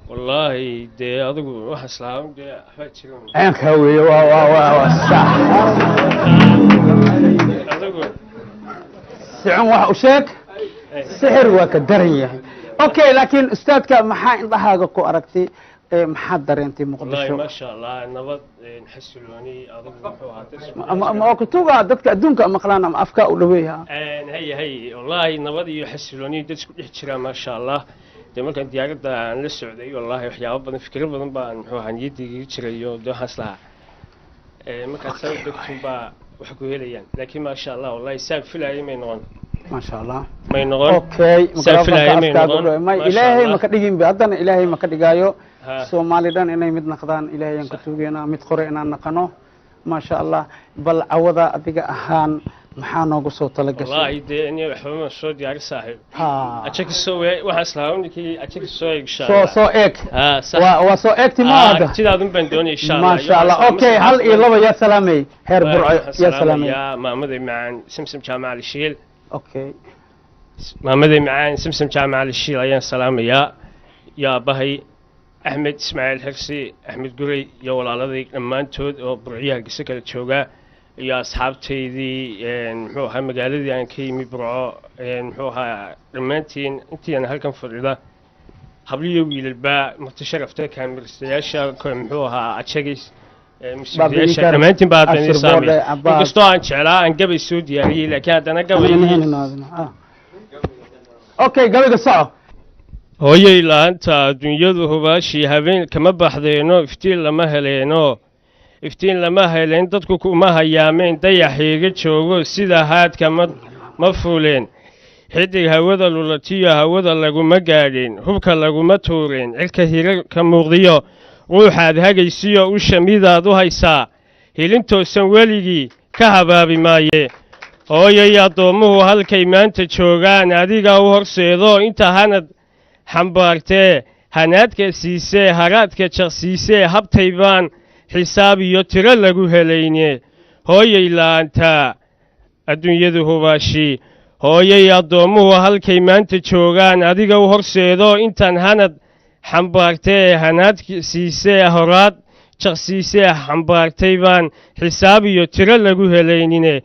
والله دي أدو واحد سلام دي أحد تشوفين أنك هوي وا صح سعون واحد وشك سحر وكدرية أوكي لكن أستاذك محا إنها كو أركتي محضر أنت مقدشو والله ما شاء الله نبض نحس لوني أدو ما كتوبة دتك أدونك مقلانا ما أفكار أولويها هي والله نبض يحس لوني دتك يحترم ما شاء الله دائما كان ديارة عن السعودية والله وحياة بدن فكرة بدن بقى نحو هنيدي يشتريو ده حصلها ما كان سوي دكتور بقى وحكوا هليان لكن ما شاء الله والله ساب في العلم ينون ما شاء الله ما ينون أوكي ساب في العلم ينون ما إلهي ما كديجين بأدنى إلهي ما كديجايو سومالي دان إني مد نقدان إلهي ينكتوجينا مد قرئنا نقنو ما شاء الله بل عوضة أديك أهان محانو قصو تلقى والله يدي إني وحوم الصوت يا صاحب أشك السوي وحصلهم لكي أشك السوي إن شاء الله سو إك صح وسو إك تماذا كذا دم بندوني إن شاء الله ما شاء الله أوكي هل إيه يا سلامي هير برع يا سلامي يا محمد معن سمسم جامع الشيل أوكي محمد معن سمسم جامع الشيل يا سلامي يا بهي أحمد إسماعيل حرسي أحمد قري يا ولا لذيك لما أنتود وبرعيها قسكة تشوجا يا أصحابتي ذي نحوها مقالة ذي يعني كيمي برعو نحوها لما أنتي أنا هلكم فريضة حبلي ويل الباء متشرفتك كان مرسياشة كم نحوها أتشجس مسياشة لما أنتي بعد بني سامي وقصتوا عن شعلاء عن قبل السعودية لكن أنا قبل أوكي قبل الصعب hooyay laanta adduunyadu hubaashii habeen kama baxdeenno iftiin lama helen dadku kuma hayaameen dayaxiiga joogo sida haadka ma fuuleen xidig hawada lulatiyo hawada laguma gaadhin hubka laguma tuureen cirka hira ka muuqdiyo ruuxaad hagaysiyo u shamidaad u haysaa hilintoosan weligii ka habaabi maaye hooyay addoommuhu halkay maanta joogaan adiga u horseedo inta hanad xambaartee hanaadka siisee haraadka jaqsiisee habtay baan xisaab iyo tiro lagu helayne hooyay la'aanta adduunyadu hubaashii hooyay addoommuhu halkay maanta joogaan adiga u horseedo intaan hanad xambaartee hanaadka siisee horaad jaqsiisee xambaartay baan xisaab iyo tiro lagu helaynine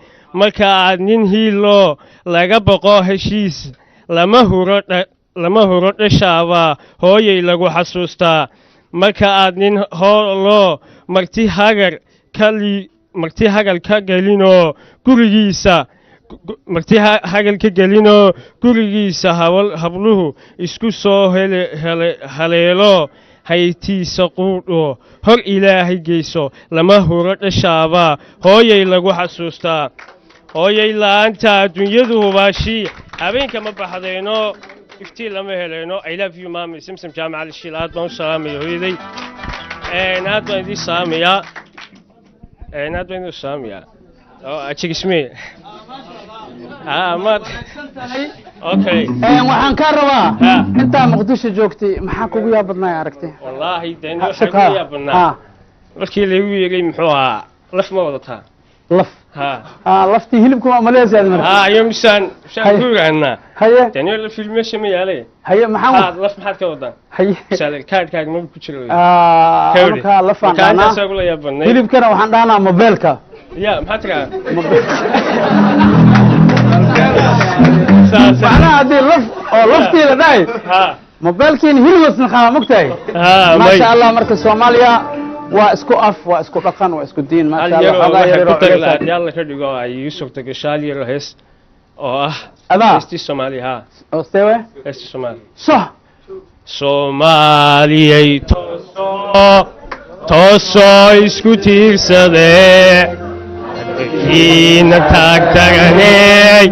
marka aad nin hiiloo laga boqo heshiis lama huro dhashaabaa hooyay lagu xasuustaa marka aad nin hooloo marti hagal ka gelinoo gurigiisa habluhu isku soo haleelo haytiisa quudho hor ilaahay geyso lama huro dhashaabaa hooyay lagu xasuustaa hooyay la'aanta adduunyadu hubaashii habeenka ma baxdayno iftiin lama helayno I love you mami simsim jaamac al-shiil aad baan u salaamaya hooyaday aad baan idin salaamayaa ajigisme ma okay waxaan ka rabaa inta muqdisho joogtay maxaa kugu yaab badnaa aragtay wallahi deen waxa kugu yaab badnaa markii lagu yeelay muxuu ahaa laf ma wadataa laf lafti hilibku ma leeyahay markaa يوم شان كورنا هيا تاني ولا فيلم مش ميالي هيا محمد لف محد كودا هيا سال كارد ما بكجرو كا لفان كان اسغلا يا بني hilib kana waxaan dhaanaa mobilka يا maxad ka macnaha haddii laf oo laftii la dhahay mobilkiina hilibasna qaba mogtahay maasha allah marka soomaaliya waa isku af waa isku dhaqan waa isku diin maasha allah yalla ka dhigo ay Yusuf Tagashaali rahees oo esti Soomaali oo stewe esti Soomaali Soomaaliyay tooso isku tiirsadee kiina taagtaganey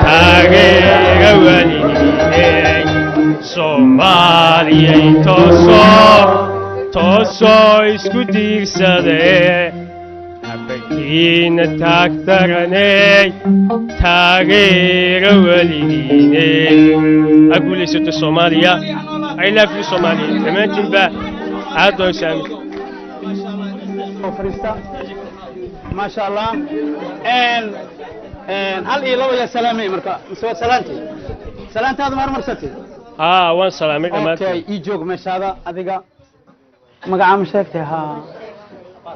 taageera waliney Soomaaliyay tooso isku tiirsadee barkiina taagtaraney taageera weligiiney ha guulaysato soomaaliya I love you soomaaliya dhammaantiinba aad baan saami ما شاء الله هل إيه لو يا سلامي مركا مسوي سلامتي سلامتي هذا مر مرستي وان سلامي دمات اوكي يجوق مش هذا اديقا مقعه مشاكتي ها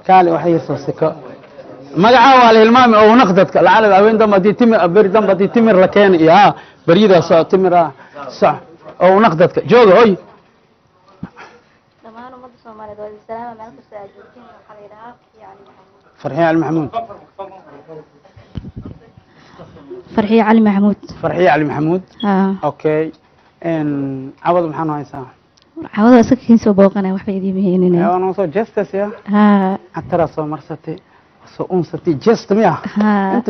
كالي وحي صوصك مقعه والي المام او نقدتك لعل وين دم دي تمر بر دم دي تمر لكان يا بريده صا تمر صح او نقدتك جوق هوي دمان umada Soomaaliyeed waa salaam meel kasta ay joogtiin waxa la yiraahdaa yani فرحية علي محمود فرحية علي محمود فرحية علي محمود اوكي عوض محمد هايسا عوض اسكين سو بوقنا wax bay idin انا سو جستس يا ترى سو مرستي سو انستي جست ميا انت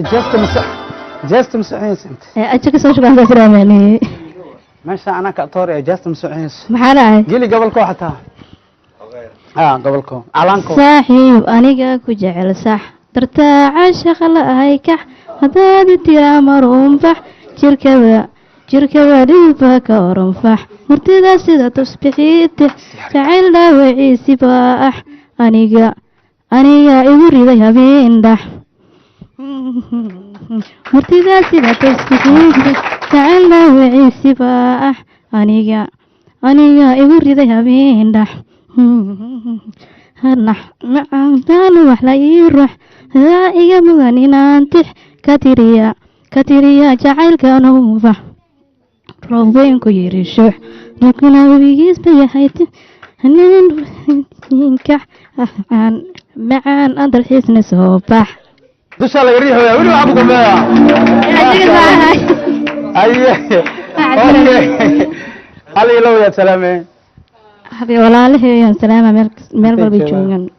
جست مسحيس انت اجك سو شبان فراماني ماشي انا كاطور جست مسحيس maxaa قولي قبل كو حتى قبلكم علانكم صاحب أنيقا كجعل صح ترتاع شغل هيكح هذا ترى مرنفح جركبا ريبك ورنفح مرتدا سيدا تصبحيت تعال وعيسي باح أنيقا إوري ذي هبين دح مرتدا سيدا تصبحيت تعال وعيسي باح أنيقا إوري ذي هبين دح هرنح معان وحلا يروح ها إيجا مغانين أنتح كاتيريا جعيل كانوا فح روبين كيري شوح لكن أبيجيس بيحيت هنين ينكح معان أندر حسن صباح دوش على يريح يا ولو عبكم يا أيه علي لو يا سلامة هذه والله يا سلامة ميل بالبيجون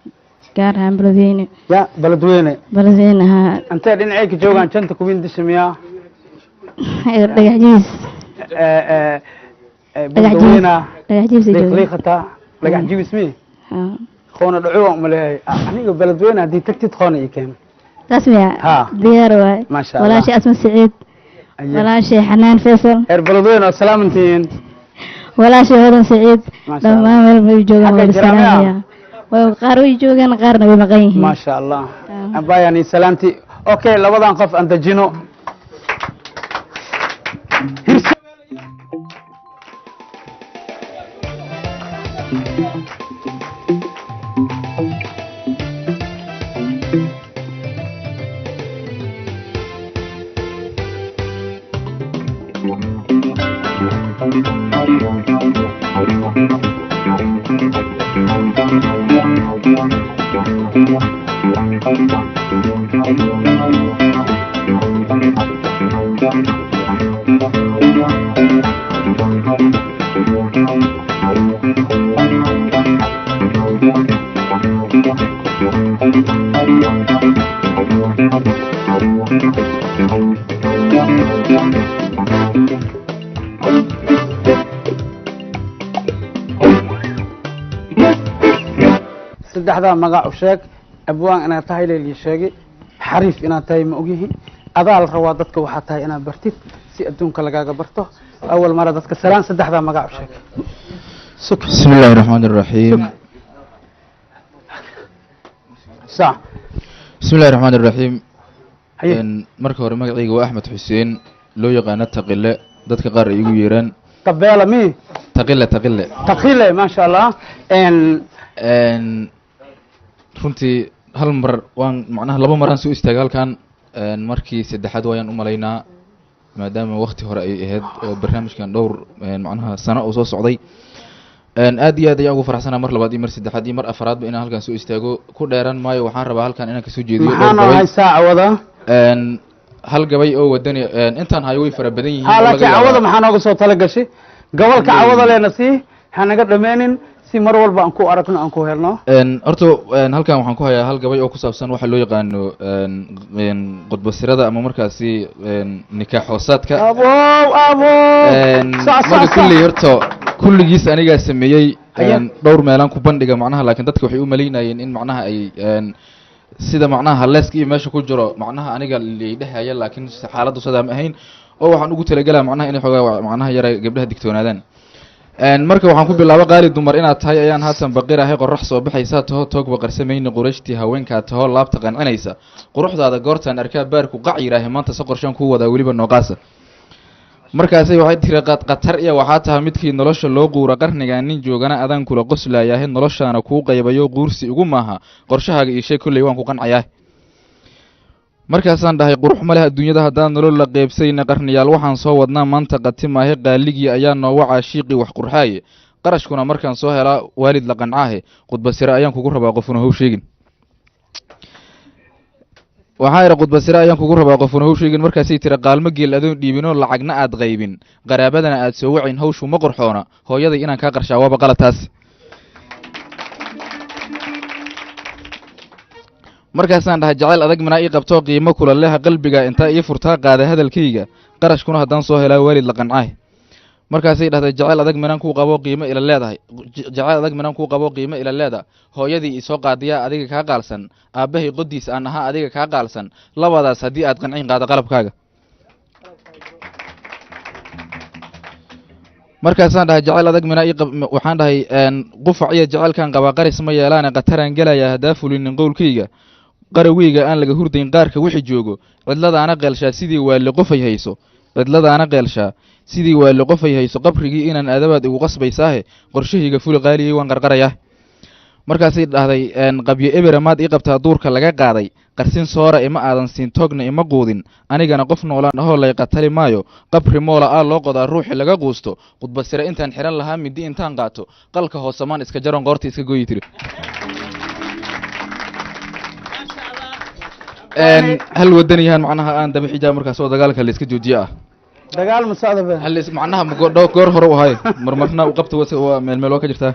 كارهم بلديني يا بلدوينه بلدينها أنت دين عيك جوعان كنت كوين دشميا رجعجيس بلدوينه رجعجيس ليختا رجعجيس مي خونا دعوة ملهي أنا بلدوينه دي تكتي خونا يكين تسمع ديار واي ما شاء الله ولا شيء اسمه سعيد ولا شيء حنان فيصل بلدوينه سلامتين ولا شيء هذا سعيد لما مل بيجوجان بالسلامية وقارو يجوجان قارنا بمقيه ما شاء الله أبا يعني سلامتي أوكي لو وضع نقف أنت جنو saddexda magac u sheeg abwaan inaad tahay leelii sheegay xariif inaad tahay ma ogyihiin adaa la rabaa dadka waxaa tahay inaad bartid si adduunka lagaaga barto awal mara dadka salaan saddexda magac u sheeg بسم الله الرحمن الرحيم صح بسم الله الرحمن الرحيم marka hore magacayga waa Axmed Xuseen loo yaqaan taqile dadka qaar ay igu yeeraan tabeela mi taqile ma sha Allah runtii hal mar waan macnaha laba mar aan soo istaagay halkan markii saddexaad waayaan u maleynaa maadaama waqti hore ay ahayd oo barnaamijkan dhowr macnaha sano oo soo socday aad iyo aad ayaan ugu faraxsanahay mar labaad iyo mar saddexaad iyo mar afraadba inaan halkan soo istaago ku dheeran maayo waxaan rabaa halkan inaan ka soo jeediyo hal gabay oo wadani intaan hayo way fara badan yihiin laakiin cawada maxaa nooga soo tala gashay gobolka cawada leena si hanaga dhameenin si mar walba aan ku aragno aan ku helno horta halkan waxaan ku hayaa hal gabay oo ku saabsan waxa loo yaqaano qodbasirada ama markaasi nikaax hoosaadka marka kulli horta kulligiis anigaa sameeyey dhowr meelaan ku bandhiga macnaha laakiin dadka waxay u maleynayeen in macnaha ay sida macnaha halleeska iyo meesha ku jiro macnaha aniga liidhahaya laakiin xaaladdu sidaa ma ahayn oo waxaan ugu talagalaa macnaha inay xoogaa macnaha yara gabdhaha digtoonaadaan marka waxaan ku bilaabo qaali dumar inaad tahay ayaan haatan baqirahay qorax soo baxaysa taho toog baqarsamayna qurashtii haweenkaa taho laabta qancinaysa quruxdaada goortaan arkaa baarku qac yiraahay maanta se qorshaan kuu wadaa weliba nooqaasa markaasay waxay tiri qatar iyo waxaa tahay midkii nolosha loo quura qarnigaa nin joogana adaan kula qoslayahay noloshaana kuu qaybayo quursi ugu maaha qorshahaaga iyo shay kolley waan ku qancayaa markaasaan dhahay qurux ma leh adduunyada haddaan nolol la qeybsayna qarniyaal waxaan soo wadnaa maanta qatimaahe qaaligii ayaa noo wacaa shiiqii wax qurxaaye qarashkuna markaan soo helaa waalid la qancaahe khudbasire ayaan kugu rabaa qofuna how sheegin waxaa ira khudbasire ayaan kugu rabaa qofuna how sheegin markaasay tiri qaalmo geel adoon dhiibinoo lacagna aad qaybin qaraabadana aad soo wacin hawshu ma qorxoona hooyaday inaan kaa qarshaa waaba qalataas markaasaan dhahay jacayl adag minaa ii qabtoo qiimo kula leha qalbiga intaa ii furtaa qaada hadalkayga qarashkuna haddaan soo helaa waalid la qancaahe markaasay dhahday jacayl adag minaan kuu qabo qiimo ila leedahay jacayl adag minaan kuu qabo qiimo ila leeda hooyadii isoo qaadiyaa adiga kaa qaalsan aabbahay qodiis aan ahaa adiga kaa qaalsan labadaas haddii aad qancin qaada qalabkaaga markaasaan dhahay jacayl adag minaa waxaan dhahay qufac iyo jacaylkan qabaa qaris ma yeelaane qataraan gelayaa haddaa fulinin qowlkayga qaraweyga aan laga hurdayn qaarka wixi joogo cidladaana qeelshaa sidii waali qofay hayso cidladaana qeelshaa sidii waali qofay hayso qabrigii inaan aadabaad igu qasbaysaahe qorshahayga fuli qaaliyey waan qarqarayaa markaasay dhahday qabyo ebera maad ii qabtaa duurka laga qaaday qarsin soora ima aadan siin toogna ima quudin anigana qof noolaan ahoo lay qatali maayo qabri moola aa loo qodaa ruuxi laga quusto khudbasire intaan xihan lahaa midi intaan qaato qalka hoosamaan iska jaron qoorta iska goyi tiri hal wadaniyahan macnaha aan daba xijaab markaas oo dagaalka la iska joojiye ah dagaal ma socdo be hal macnaha goor hore u ahay marmarna u qabta waa meel waa ka jirtaa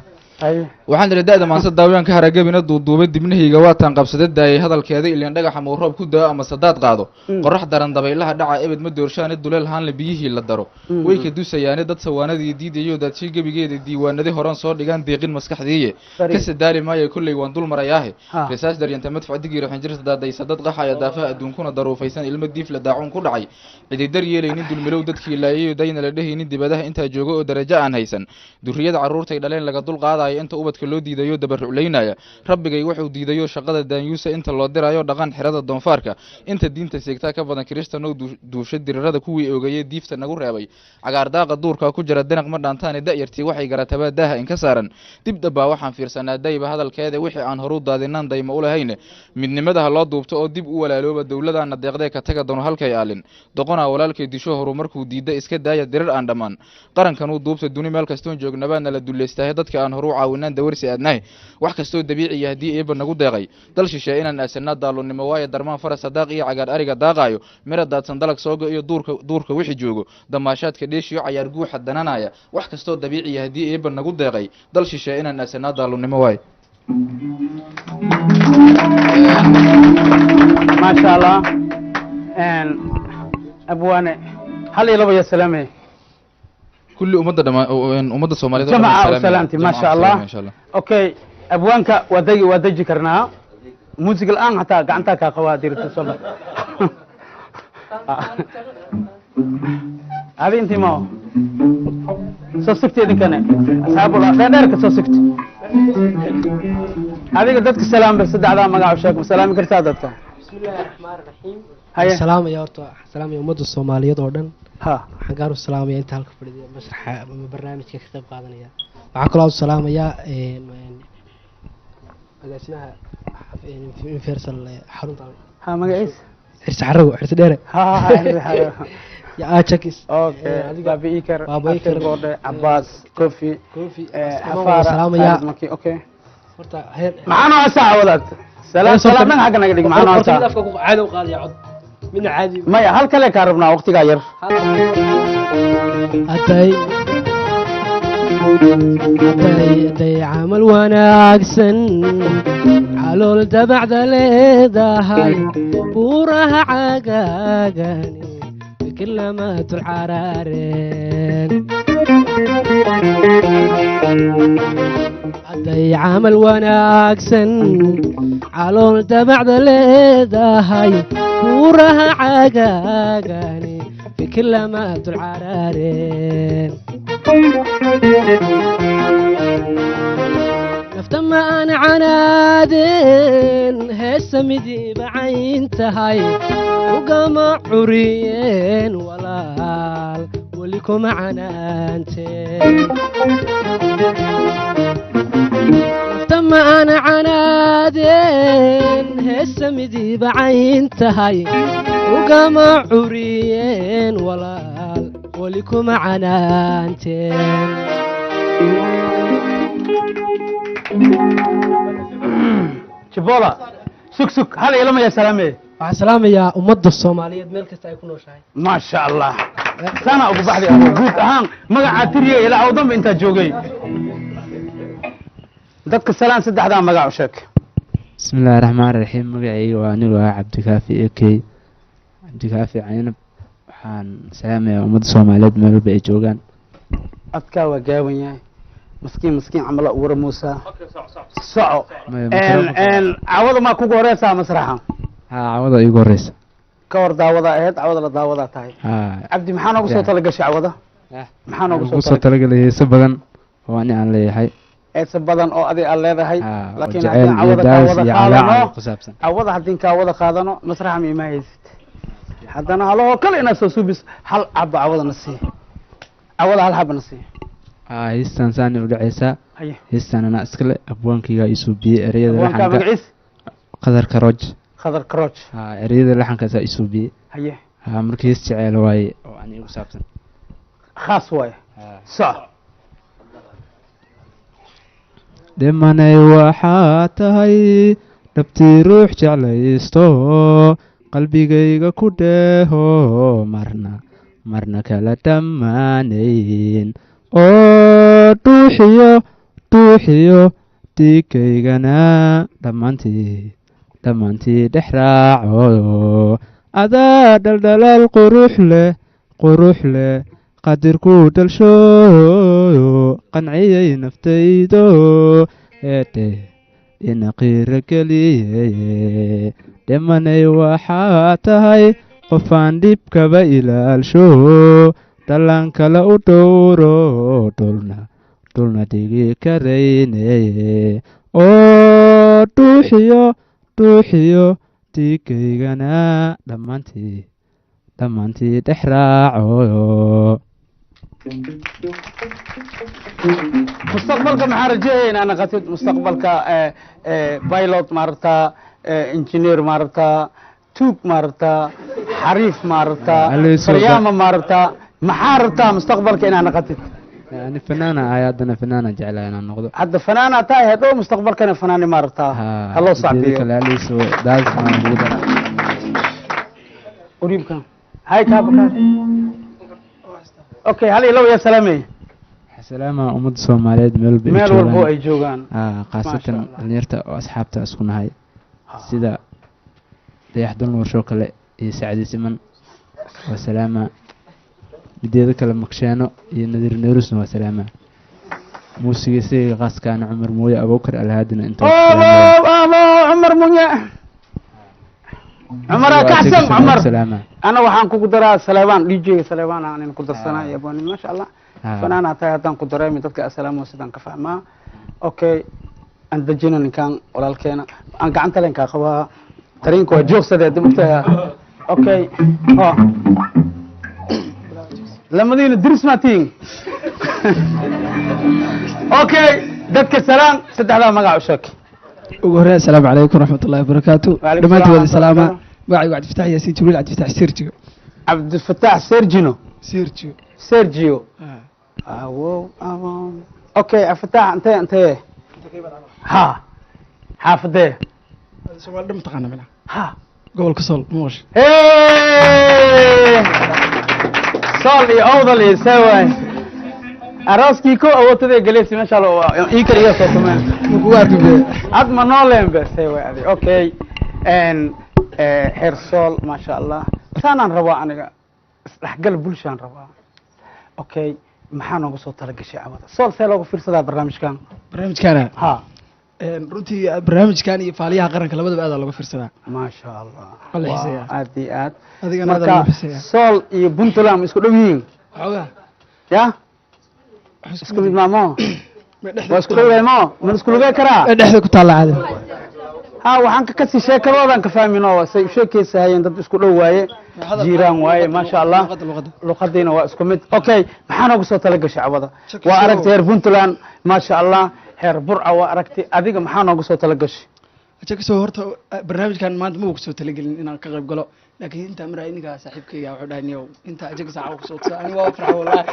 waxaan idhi da-da maanse daawiyaan ka haragabina duuduuba dibnahayga waataan qabsada daayay hadalkeeda ilaan dhagaxa muu roob ku dao ama sadaad qaado qorax daran dabaylaha dhaca ebed ma doorshaane duleel haanle biyihii la daro way ka dusayaane dad sawaanadii diidayo daadshay gebigeeda diiwaanadii horan soo dhigaan deeqin maskaxdiiye ka sadaali maayo kolley waan dul marayaahe risaas daryanta madfac digii raxin jirta daadaysa dad qaxaya daafaha adduunkuna daruufaysan ilmo diif la daacuun ku dhacay cididar yeelaynin dulmilow dadkii laayayo dayna la dhehaynin dibadaha intaa joogo oo darajo aan haysan durriyada carruurtay dhaleen laga dul qaadayo inta ubadka loo diidayo dabaruclaynaya rabbigay wuxuu diidayo shaqada daanyuusa inta loo dirayo dhaqan xirada doonfaarka inta diinta seegtaa ka badan kiristanow duusha dirirada kuwii oogayey diifta nagu reebay cagaardaaqa duurka ku jira danaq ma dhaantaane da'yartii waxay garatabaa daaha inka saaran dib dhabbaa waxaan fiirsanaa dayba hadalkeeda wixii aan horu daadinaan dayma u lahayne midnimadaha loo duubto oo dib u walaalooba dowladaana deeqdee ka taga doono halkay aalin doqonaa walaalkay disho horu markuu diidda iska daaya dirir aan dhammaan qarankanuu duubta duni meel kastoon joognabaadna la dulleystahay dadka aan horu caawinaan dawarsi aadnahay wax kastoo dabiiciya haddii eeba nagu deeqay dal shishe inaan aasanaa daalunimo waayo darmaan faras sadaaq iyo cagaar ariga daaqaayo mira daadsan dalag sooga iyo duurka wixi joogo damaashaadka dheeshiyo cayaar guuxa dananaya wax kastoo dabiiciya haddii eeba nagu deeqay dal shishe inaan aasanaa daalunimo waayo maasha allah abwaane hal iyo laba ya salaame كل أمة الصومالية جماعة سلامتي ما شاء الله أوكي أبوانك ودجي كرنا موسيقى الآن حتى قعنتك قوادير تصبر هذه أنت ما سوسكتي ذيك أنا أصحاب الله غيرك سوسكت هذه قدتك السلام بس على ما قاعد شاكم سلام كرتادتك بسم الله الرحمن الرحيم السلام يا ورطة السلام يا أمة الصومالية أردن waxaan gaar u salaamayaa inta halka fadhiya masraxa ama barnaamijka ka qayb qaadanaya waxaan kaloo u salaamayaa agaasimaha universal xarunta magaciis xirsi xarago xirsi dheere ya ajakis baabi ikar goodhe cabaas kofi xafaara okay horta heer maxaan oo saac wadaad salaam xagga naga dhig maxaan oo saac afka ku caado qaadaya cod من عادي ما هل كله كاربنا وقتي غير أتاي عمل وانا أقسن حلول تبع ذا هاي بورها عقاقاني بكلمة الحرارين hadday camal wanaagsan calool dabacda leedahay buuraha cagaagani fikir lama dulcaraareen nafta ma aan canaadeen heesa midiiba cayn tahay ugama curiyeen walaal weli kuma canaanteen nafta ma aan canaadeen heesa midiiba cayn tahay ugama curiyeen walaal weli kuma canaanteen jibola sug sug hal ilama ya salaamee waxaan salaamayaa ummadda soomaaliyeed meel kasta ay ku nooshahay maasha allah sana ugu baxday abo guud ahaan magacaa tiriya ilaa oo danba intaa joogay dadka salaan saddexdaa magac u sheeg bismillaahi raxmaani raxiim magacayga waa anigu ah cabdikaafi ekey cabdikaafi caynab waxaan salaamayaa ummadda soomaaliyeed meel walba ay joogaan adkaa waa gaaban yahay مسكين عملا ورا موسى صعو عوض ما كوكو هريسا مسرحا ها عوض ايغو هريسا كور داودا اهد عوض لا داودا تاي عبدي maxaa noogu soo tala gashay عوضا maxaa noogu soo tala galay heesa badan oo aan leeyahay heesa badan oo adi aan leedahay laakiin hadii عوضا qaadano عوضا hadii ka wada qaadano masraxa ma imaaysid hadana halo kale ina soo subis hal ab عوضا nasi عوضا hal hab nasi heestan saan u dhacaysa heestan ana iskale abwaankayga isu biyay ereyada laxanka qadar karoj ereyada laxankaas isu biyay haye markii hees jecel waay oo aan igu saabsan khaas waay sax demanay waxaa tahay dhabtii ruux jeclaysto qalbigayga ku dheeho marna kala dhammaanayn oo dhuuxiyo dhiigaygana dhammaantii dhex raaco adaa dhaldhalaal qurux leh qadirku dhalsho qanciyay naftaydo eedhe ina qiiro geliyey demanay waxaa tahay qofaan dhibkaba ilaalsho dhalaan kale u dhowro dhulna dhigi karayneye oo dhuuxiyo dhiigaygana dhammaantii dhex raaco mustaqbalka maxaa rajeeyaynaa naqatid mustaqbalka pilot maarata engineer maarata tuug maarata xariif maarata faryaama maarata maxaa rabtaa mustaqbalka inaa naqatid yani fanaana ahay haddana fanaana jeclaa inaan noqdo hadda fanaana tahay hadhow mustaqbalkana fanaani maa rabtaa haloo sacbiyo quriibkan hay kaabakaas okay hal ilaw yaa salaamay salaama ummadda soomaaliyeed meel walbo ay joogaan khaasatan dhalinyarta oo asxaabta isku nahay sida dayaxdal nuursho kale iyo sacdi siman waa salaama mideeda kale maksheeno iyo nadiir neerusna waa salaama muusiga isaga qaaskaana cumar mooye abuukar alhaadina inta cumar mooye عمر كحسن عمر أنا وحان كقدرة سليمان دي جي سليمان أنا كقدرة يا بني ما شاء الله فأنا أتاي هتان قدرة من تلك السلام وسيدان كفهمة أوكي أنت جينا نكان ولا الكينا أنك أنت لين كخوا ترين كوا جوك سده دمتها أوكي ها لما دين درس ما تين أوكي دتك السلام سد هذا ما قاعد ugu horreyn assalaamu calaykum waraxmatullahi wabarakaatu dhammaantood salaama magacaygu cabdifatax yaasiin jibriil cabdifatax sergio cabdifatax sergio okay cabdifatax intee ha xaafadee soomaali dhan mataqaana mina ha gobolka sool moosh sool iyo owdal iyo sewaay arooskii ko awoodtay galeysi ma sha Allah ii kariyo soo tumeen ad ma nooleen bas adi okay hersol ma sha Allah sanan rabo aniga isdhaxgal bulshaan rabo okay maxaa nooga soo talagashay cawada sool see loogu fiirsadaa barnaamijkan barnaamijkana ha runtii barnaamijkan iyo faaliyaha qaranka labadaba aad looga fiirsadaa maasha allah Waa la xiiseeyaa. aad iyo aad adigana aad marka looga xiiseeyaa. sool iyo puntland ma isku dhow yihiin xoogaa ya isku mid maamo waa isku dhow yahay mo ma isku lugay karaa dhexda ku taalla caadi ha waxaan ka kasii sheekadoodan ka fahmino say u sheekeysahayeen dad isku dhow waaye jiiraan waaye maasha allah luqadiina waa isku mid okay maxaa noogu soo talagashay cawada waa aragtay heer puntland maasha allah heer burca waa aragtay adiga maxaa noogu soo talagashay kasoo horta barnaamijkan maanta ma uu soo talagelin inaan ka qayb galo laakiin inta mar ay ninka saaxiibkayga wuxuu dhahay niyow inta ajaga saaca ku soo tsay ani waa farxay wallahi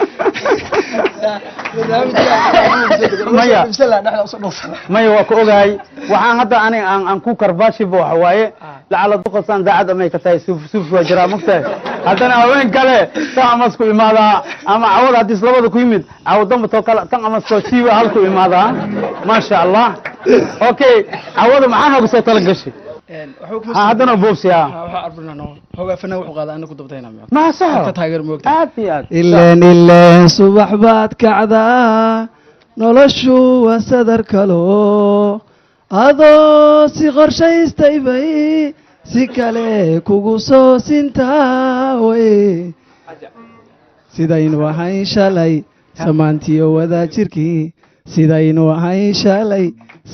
maya waa ku ogahay waxaan hadda ani aan ku karbashiba waxa waaye lacala duqasaan daacad amay ka tahay suuf waa jiraa mugtahay haddana haween kale tan amasku imaadaa ama cawada haddii labada ku yimid cawadamba too kale tan amaskoo siiba halku imaadaa maasha allah okay cawada maxaa nooga soo talagashay haddana boobsiya ma saxo ileen subax baad kacdaa noloshu waa sadar kalo adoo si qorshaystay bay si kale kugu soo sintaa way sidaynu ahayn shalay samaantiyo wadaajirkii sidaynu ahayn shalay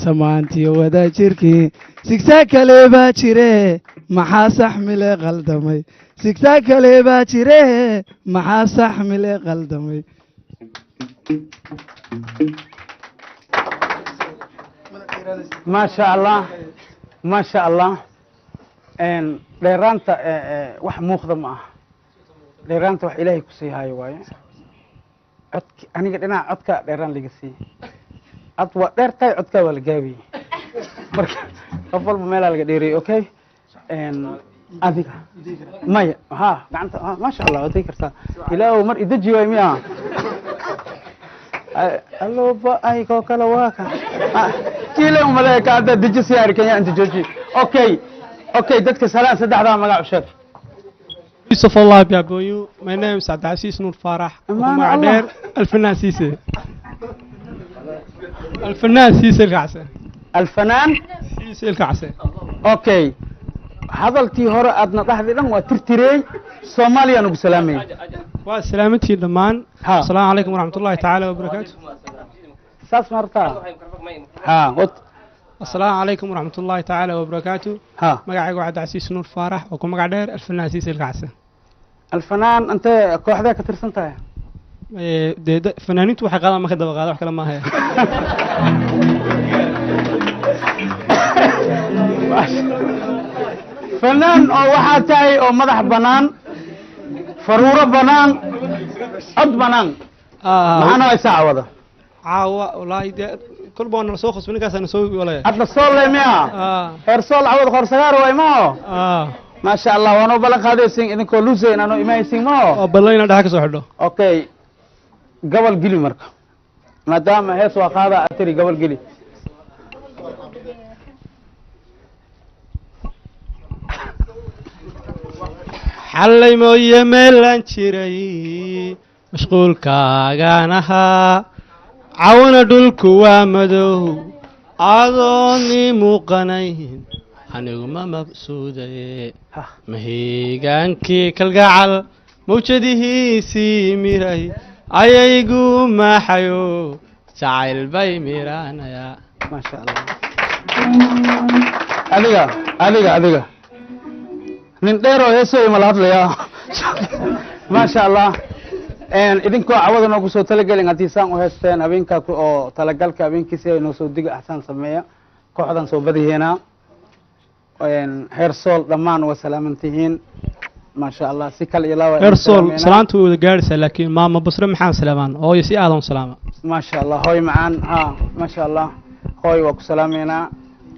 samaantiyo wadaajirkii sigsaa kale baa jire maxaa saxmile qaldamay sigsaa kale baa jire maxaa saxmile qaldamay maasha allah maasha allah dheeraanta wax muuqda ma aha dheeraanta wax ilaahay ku sii haayo waaye codki aniga dhinaca codka dheeraan laga siiyey ad waa dheer tahay codkaa waa la gaabiyey marka qof walba meelaa laga dheeriyey okay adiga maya ha gacanta maasha allah waday kartaa ilaahow mar idaji waay miya alloba ay koo kale waa ka kiile umaleeka hadda deji siyaari kenya inta jooji okay okay dadka salaan saddexdaa magac u sheeg يوسف الله بيابويو my name is عبد العزيز نور فرح ومعدير الفنان سيسي الفنان سيسي الكعسة الفنان سيسي الكعسة اوكي hadalkii hore aadna dhaxday dhan waa tirtirey Soomaaliya nagu salaamay waa salaamatii dhamaan assalaamu alaykum waraxmatullaahi tacaala wabarakaatu saas marta ha wad assalaamu alaykum waraxmatullaahi tacaala wabarakaatu magacaygu waa Cabdicasiis Nuur Faarax oo ku magac dheer alfanaan Siisel Kacse alfanaan anta kooxda ka tirsan tahay fanaaniintu waxay qaadaan marka daba qaada wax kale ma aha فنان او waxaa tahay oo madax banaan faruuro banaan cod banaan maxana ay saacada caawa wallahi kul boona soo khasbin kaasana soo walay adna soo leeyaa heer soo cawad qorsagaar way ma ma sha Allah waano balan qaadaysin idinkoo luuseen ano imaysin ma oo balayna dhax ka soo xidho okay gabal gili marka maadaama hees waa qaada atiri gabal gili xallay mooye meelaan jiray mashquulkaagaan ahaa cawana dhulku waa madow adoonni muuqanayn aniguma mabsuudaye mahiigaankii kalgacal mawjadihiisii miray ayaygu maaxayo jacayl bay miraanayaa maasha Allah adiga nin dheer oo heesooy ma la hadlayaa maasha Allah idinkoo cawada noogu soo talagelin haddii saan u heesteen habeenkaa oo talagalka habeenkiisi ay noo soo diga axsaan sameeya kooxdan soo badaheena heer sool dhammaan waa salaamantihiin maasha Allah si kale ilaa heer sool salaanta way wada gaaraysaa laakiin maama basre maxaan salaamaan hooyo si aadan salaama maasha Allah hooy macaan maasha Allah hooy waa ku salaameynaa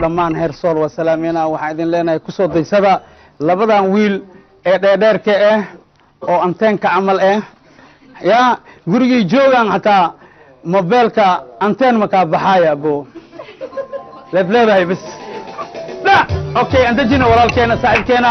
dhammaan heer sool waa salaameynaa waxaan idin leenahay kusoo daysada labadan wiil ee dheerdheerka ah oo anteenka camal ah ya gurigay joogaan hataa mobilka anteen ma ka baxaya bo leedahay bas la okay anta jina walaalkeena saaxiibkeena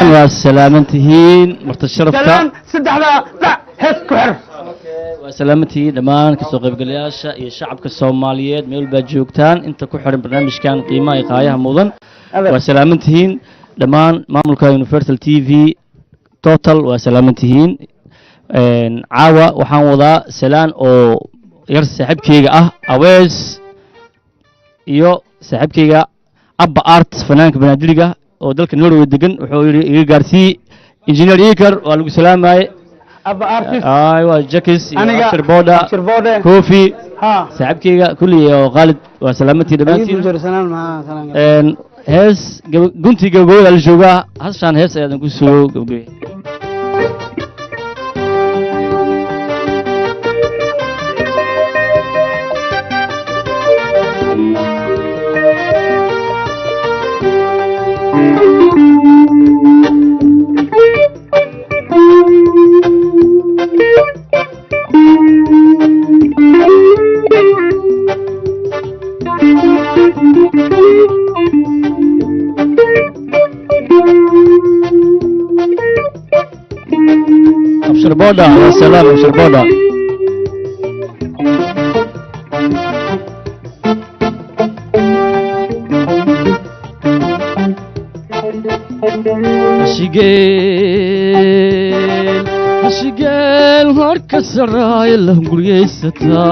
وسلامتهين مرت الشرف سلام سدح لا هس كحر وسلامتهين دمان كسو قيب قلياشا يا شعب كالصوماليات ميول باجوكتان انت كحر برنامج كان قيمة إقايها موضن وسلامتهين دمان ماملكا يونيفرسال تي في توتال وسلامتهين عاوة وحان وضا سلان او يرس ساحبكيغا اويس iyo saaxiibkayga abba art fanaanka banaadiriga oo dalka Norway degan wuxuu yiri iga gaarsii engineer Iker waa lagu salaamay abba artist waa Jakis iyo Shirboda Kofi saaxiibkayga kulli oo Khalid waa salaamantii dhamaantiin hees guntiga gooyal la jooga hashan hees ayaan ku soo gabagabay أبشر بودا يا سلام أبشر بودا هشيقيل هاركس الراي اللهم قريستا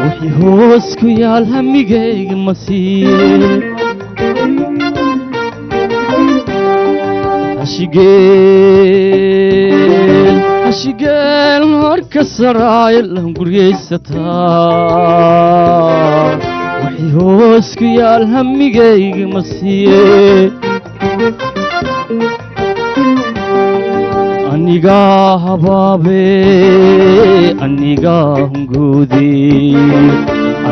وحي هوسكو يا الهميقيق مسير هشيقيل هاركس الراي اللهم قريستا وحي هوسكو يا الهميقيق مسير أنيقا هبابي أنيقا هنقودي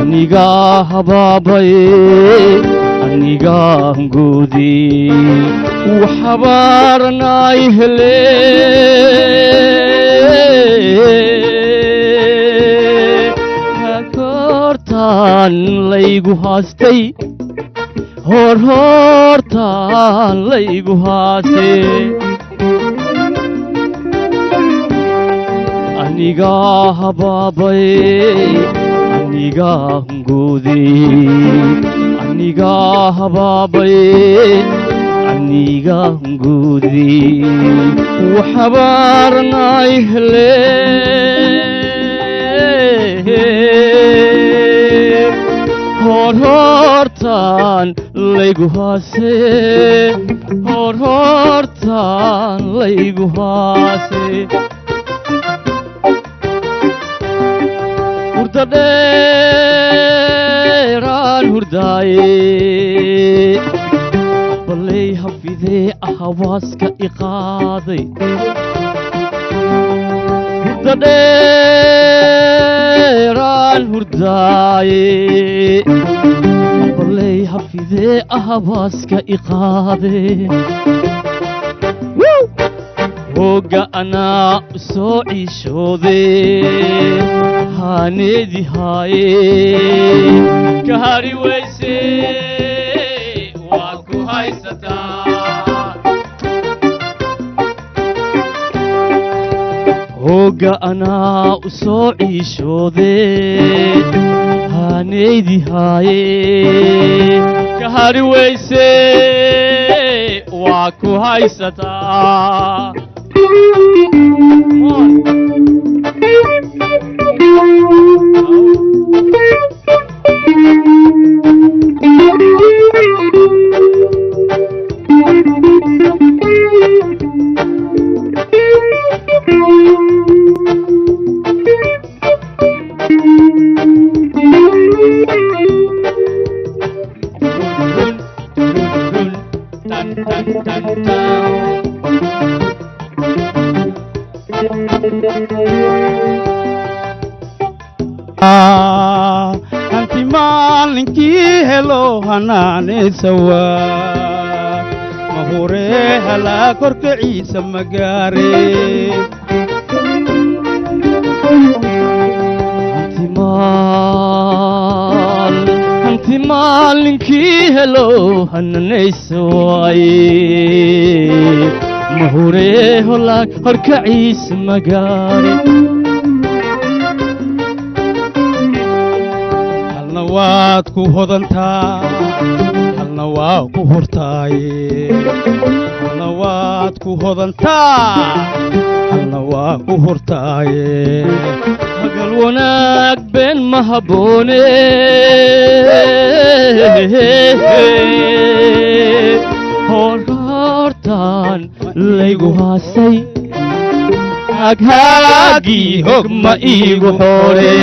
أنيقا هبابي أنيقا هنقودي وحبارنا يهلي هكورتان ليقو هاستي هورتان ليقو هاستي أنيقا هبابي أنيقا هنقودي أنيقا هبابي أنيقا هنقودي وحبارنا يهلي هورتان ليقو هاسي هورتان ليقو هاسي hurdadheeraan hurdaaye ballay hafidee ahawaaska iqaaday hurdadheeraan hurdaaye ballay hafidee ahawaaska iqaaday hooga anaa u soo ciishoodee haneedi haaye ka hari weyse waad ku haysataa hooga anaa u soo ciishoodee haneedi haaye ka hari weyse waa ku haysataa anti maalinkii helo hanaane sawa mahure halaa korka ciisa magaare anti maal ninkii helo hananaysa waaye mahuree holaag horkaciis magaari halna waad ku hodantaa halna waa ku hurtaaye halna waad ku hodantaa halna waa ku hurtaaye magal wanaag been ma habboone hortaan laygu haasay haghaagii hog ma iigu xoore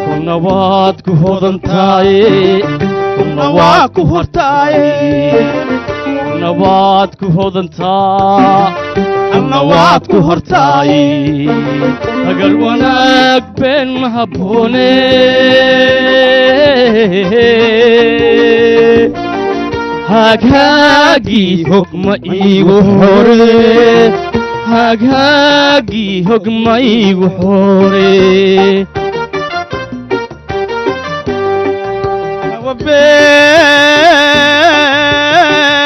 kuna waad ku hodantaaye kuna waa ku hortaaye kuna waad ku hodantaa kuna waad ku hortaaye hagal wanaag been ma habboone haghaagii hog ma iigu xore haghaagii hog ma iigu xore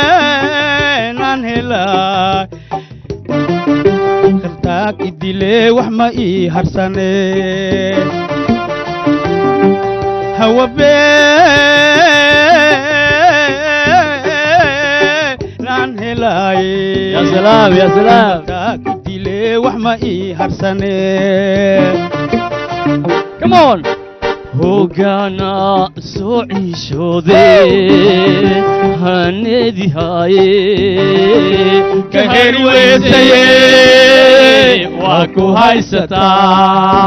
beenaan helaa khaltaag idilee wax ma ii harsane hawa beenaan helaaye ya salaam ya salaam khaltaag idilee wax ma ii harsane come on hogaana soo ciishoode haneedi haaye ka heri weysaye waa ku haysataa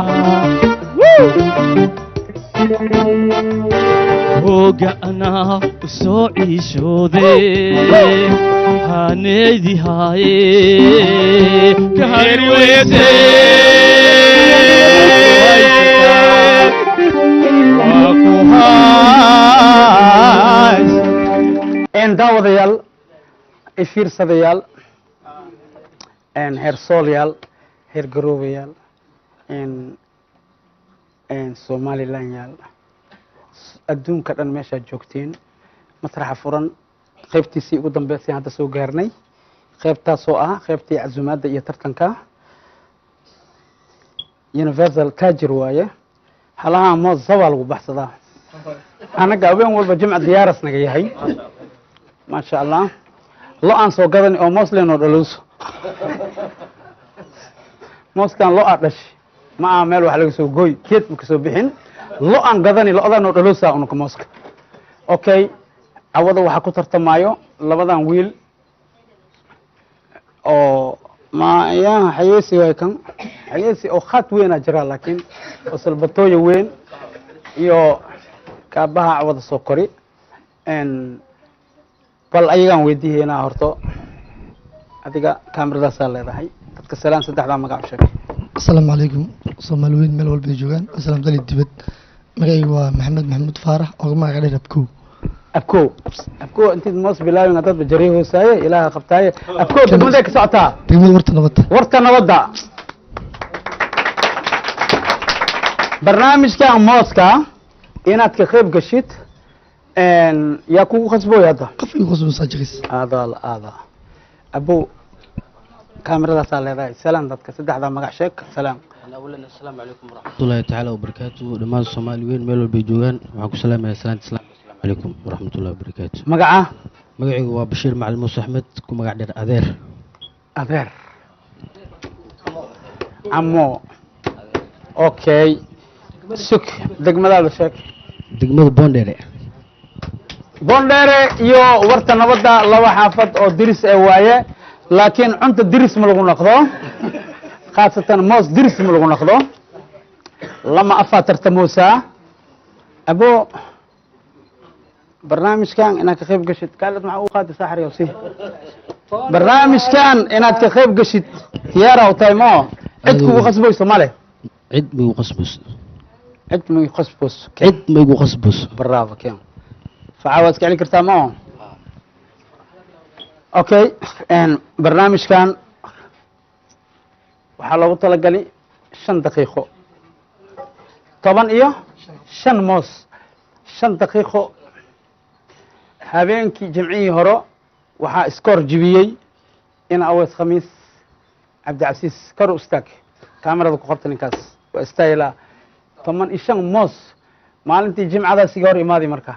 hogaana soo ciishoode haneedi haaye ka heri weysaye daawadayaal ifiirsadayaal heer soolyaal heer garoobayaal somalilan yaal adduunka dhan meeshaad joogteen masraxa furan qaybtiisii ugu dambeysay hadda soo gaarnay qaybtaasoo ah qaybtii casumaadda iyo tartanka universal taajir waaye halaha moos zawaa lagu baxsadaa anaga habeen walba jimca diyaaras naga yahay maasha allah lo aan soo gadan oo moos leenoo dhaluuso mooskan lo aa dhashi ma aha meel wax laga soo gooy geed ma kasoo bixin lo aan gadani lo-danoo dhaluusaa unuka mooska okay cawada waxaa ku tartamaayo labadan wiil oo mayaha xayeesi waay kan xayeesi oo khaad weynaa jiraa laakiin oo salbatooya weyn iyo kaabaha cawada soo kori bal ayagaan weydiihaynaa horto adiga kaameradaasaa leedahay dadka salaan saddexdaa magac u sheeg asalaamu calaykum soomaali weyn meel walbay joogaan asalaam dali dibad magacayga waa maxamed maxamuud faarax oo magaca dheer abkow abkow intiid moos bilaawin dadba jaray hoosaaye ilaaha qabtaaye abkow degmadee ka socotaa degmada warta nabadda warta nabadda barnaamijkan mooska inaad ka qayb gashid yaa kugu khasbooy hadda qof igu khasboosaa jiris aada abow kaameradaasaa leedahay salaam dadka saddexdaa magac sheeg salaam أولا السلام عليكم ورحمة الله تعالى وبركاته دمان الصومالي وين ميلو بيجوان معكم سلام يا سلام السلام عليكم ورحمة الله وبركاته مقعة مقعي هو بشير مع الموسى أحمد كم مقع دير أذير عمو أوكي سك دقمة هذا شك دقمة بونديري iyo warta nabadda laba xaafad oo diris ee waaye laakiin cunta diris ma lagu noqdo khaasatan moos diris ma lagu noqdo lama afaa tartamoosaa abo barnaamijkan inaad ka qayb gashid kaalad maxaa u qaadi saaxir yowsi barnaamijkan inaad ka qayb gashid diyaara u tahay moo cid kugu qasbayso male cid migu qasbus cid migu qasbus cid migu qasbus bravo keen فعاوز كعلي كرتامو اوكي برنامج كان waxaa loogu talagalay 5 daqiiqo 10 iyo shan moos 5 daqiiqo habeenkii jimcihii hore waxaa iskoor jibiyey in aweys khamiis cabdicasiis kor u istaag kaamirada ku qabta ninkaas waa istaayilaa 15 moos maalintii jimcadaas iga hor imaaday marka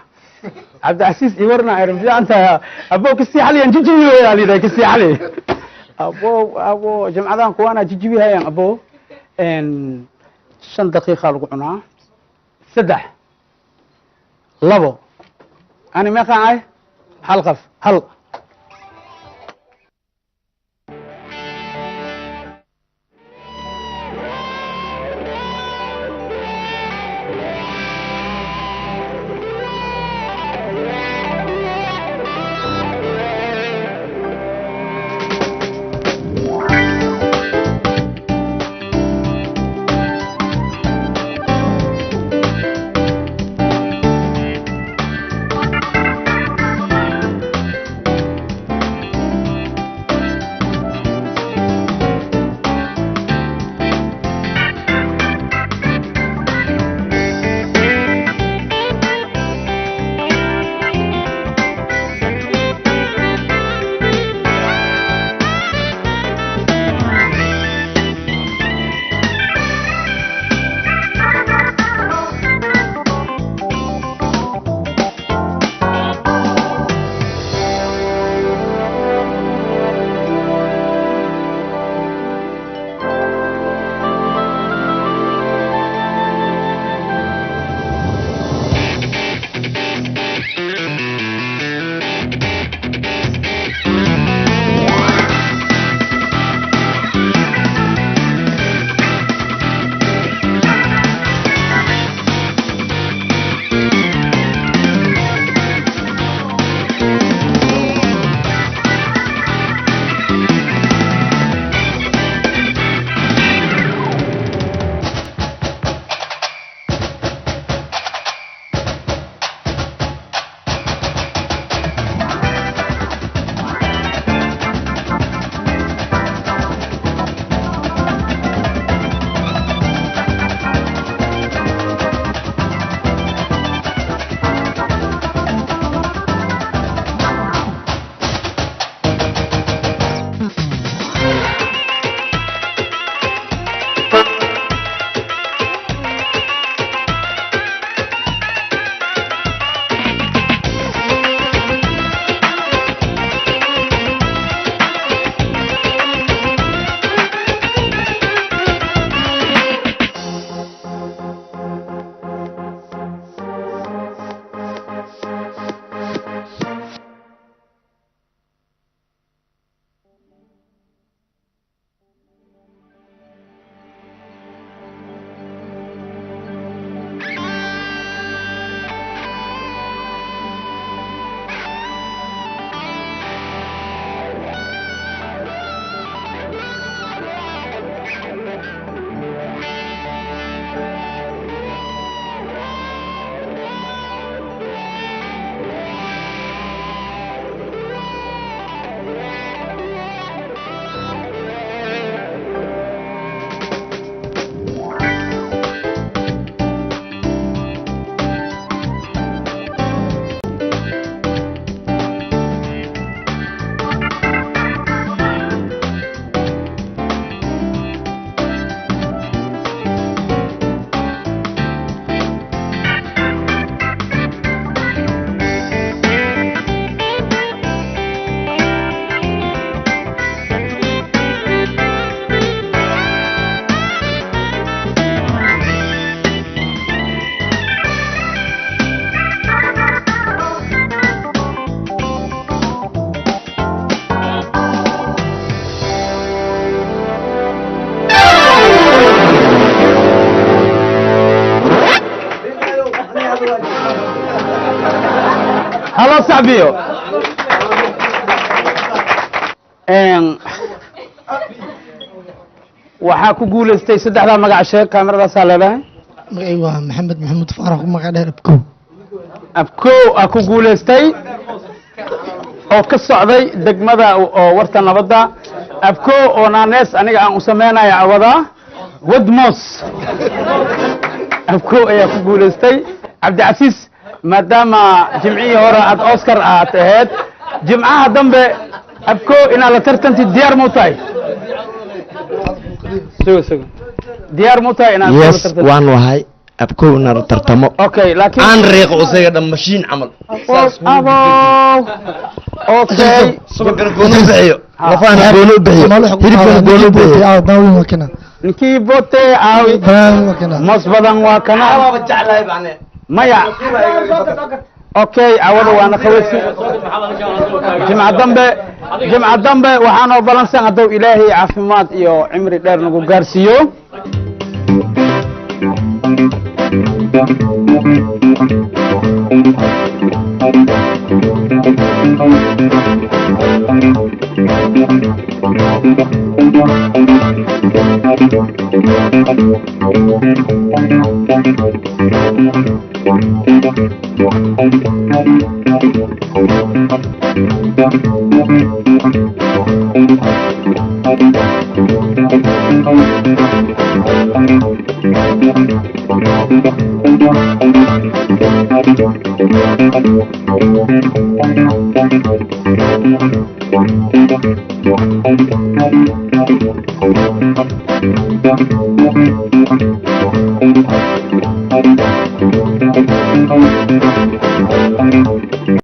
cabdicasiis iwarna arfiicanta abo kasii xaliyan jijibi weeyaan liday kasii xali abo jimcadan kuwana jijibi hayaan abo 5 daqiiqa lagu cunaa 3 2 أنا ما قاعد حلقة هل هلا صاحبيو waxaa ku guuleystay saddexda magac sheeg kaamiradaas leedahay magacay waa maxamed maxamuud faarax ku magac dheer abkow abkow aa ku guuleystay oo ka socday degmada oo warta nabadda abkow oo naanees aniga aan u sameynaya awada wadmos abko ayaa ku guulaystay cabdicasiis maadaama jimcihii hore aad oscar aad ahayd jimcaha dambe abko inaad la tartantid diyaar ma u tahay diyaar ma u tahay inaad yes waan wahay abko inaan tartamo okay laakiin aan riiqo isaga dhan mashiin camal okay sababta gooni bixiyo lafana gooni bixiyo hilibkana gooni bixiyo daawin waa kana ninkii bote aawi mos badan waa kana waaba jeclahay baan maya okay awada waana khawaysi jimca dambe waxaanoo balansan hadduu ilaahay caafimaad iyo cimri dheer nagu gaarsiiyo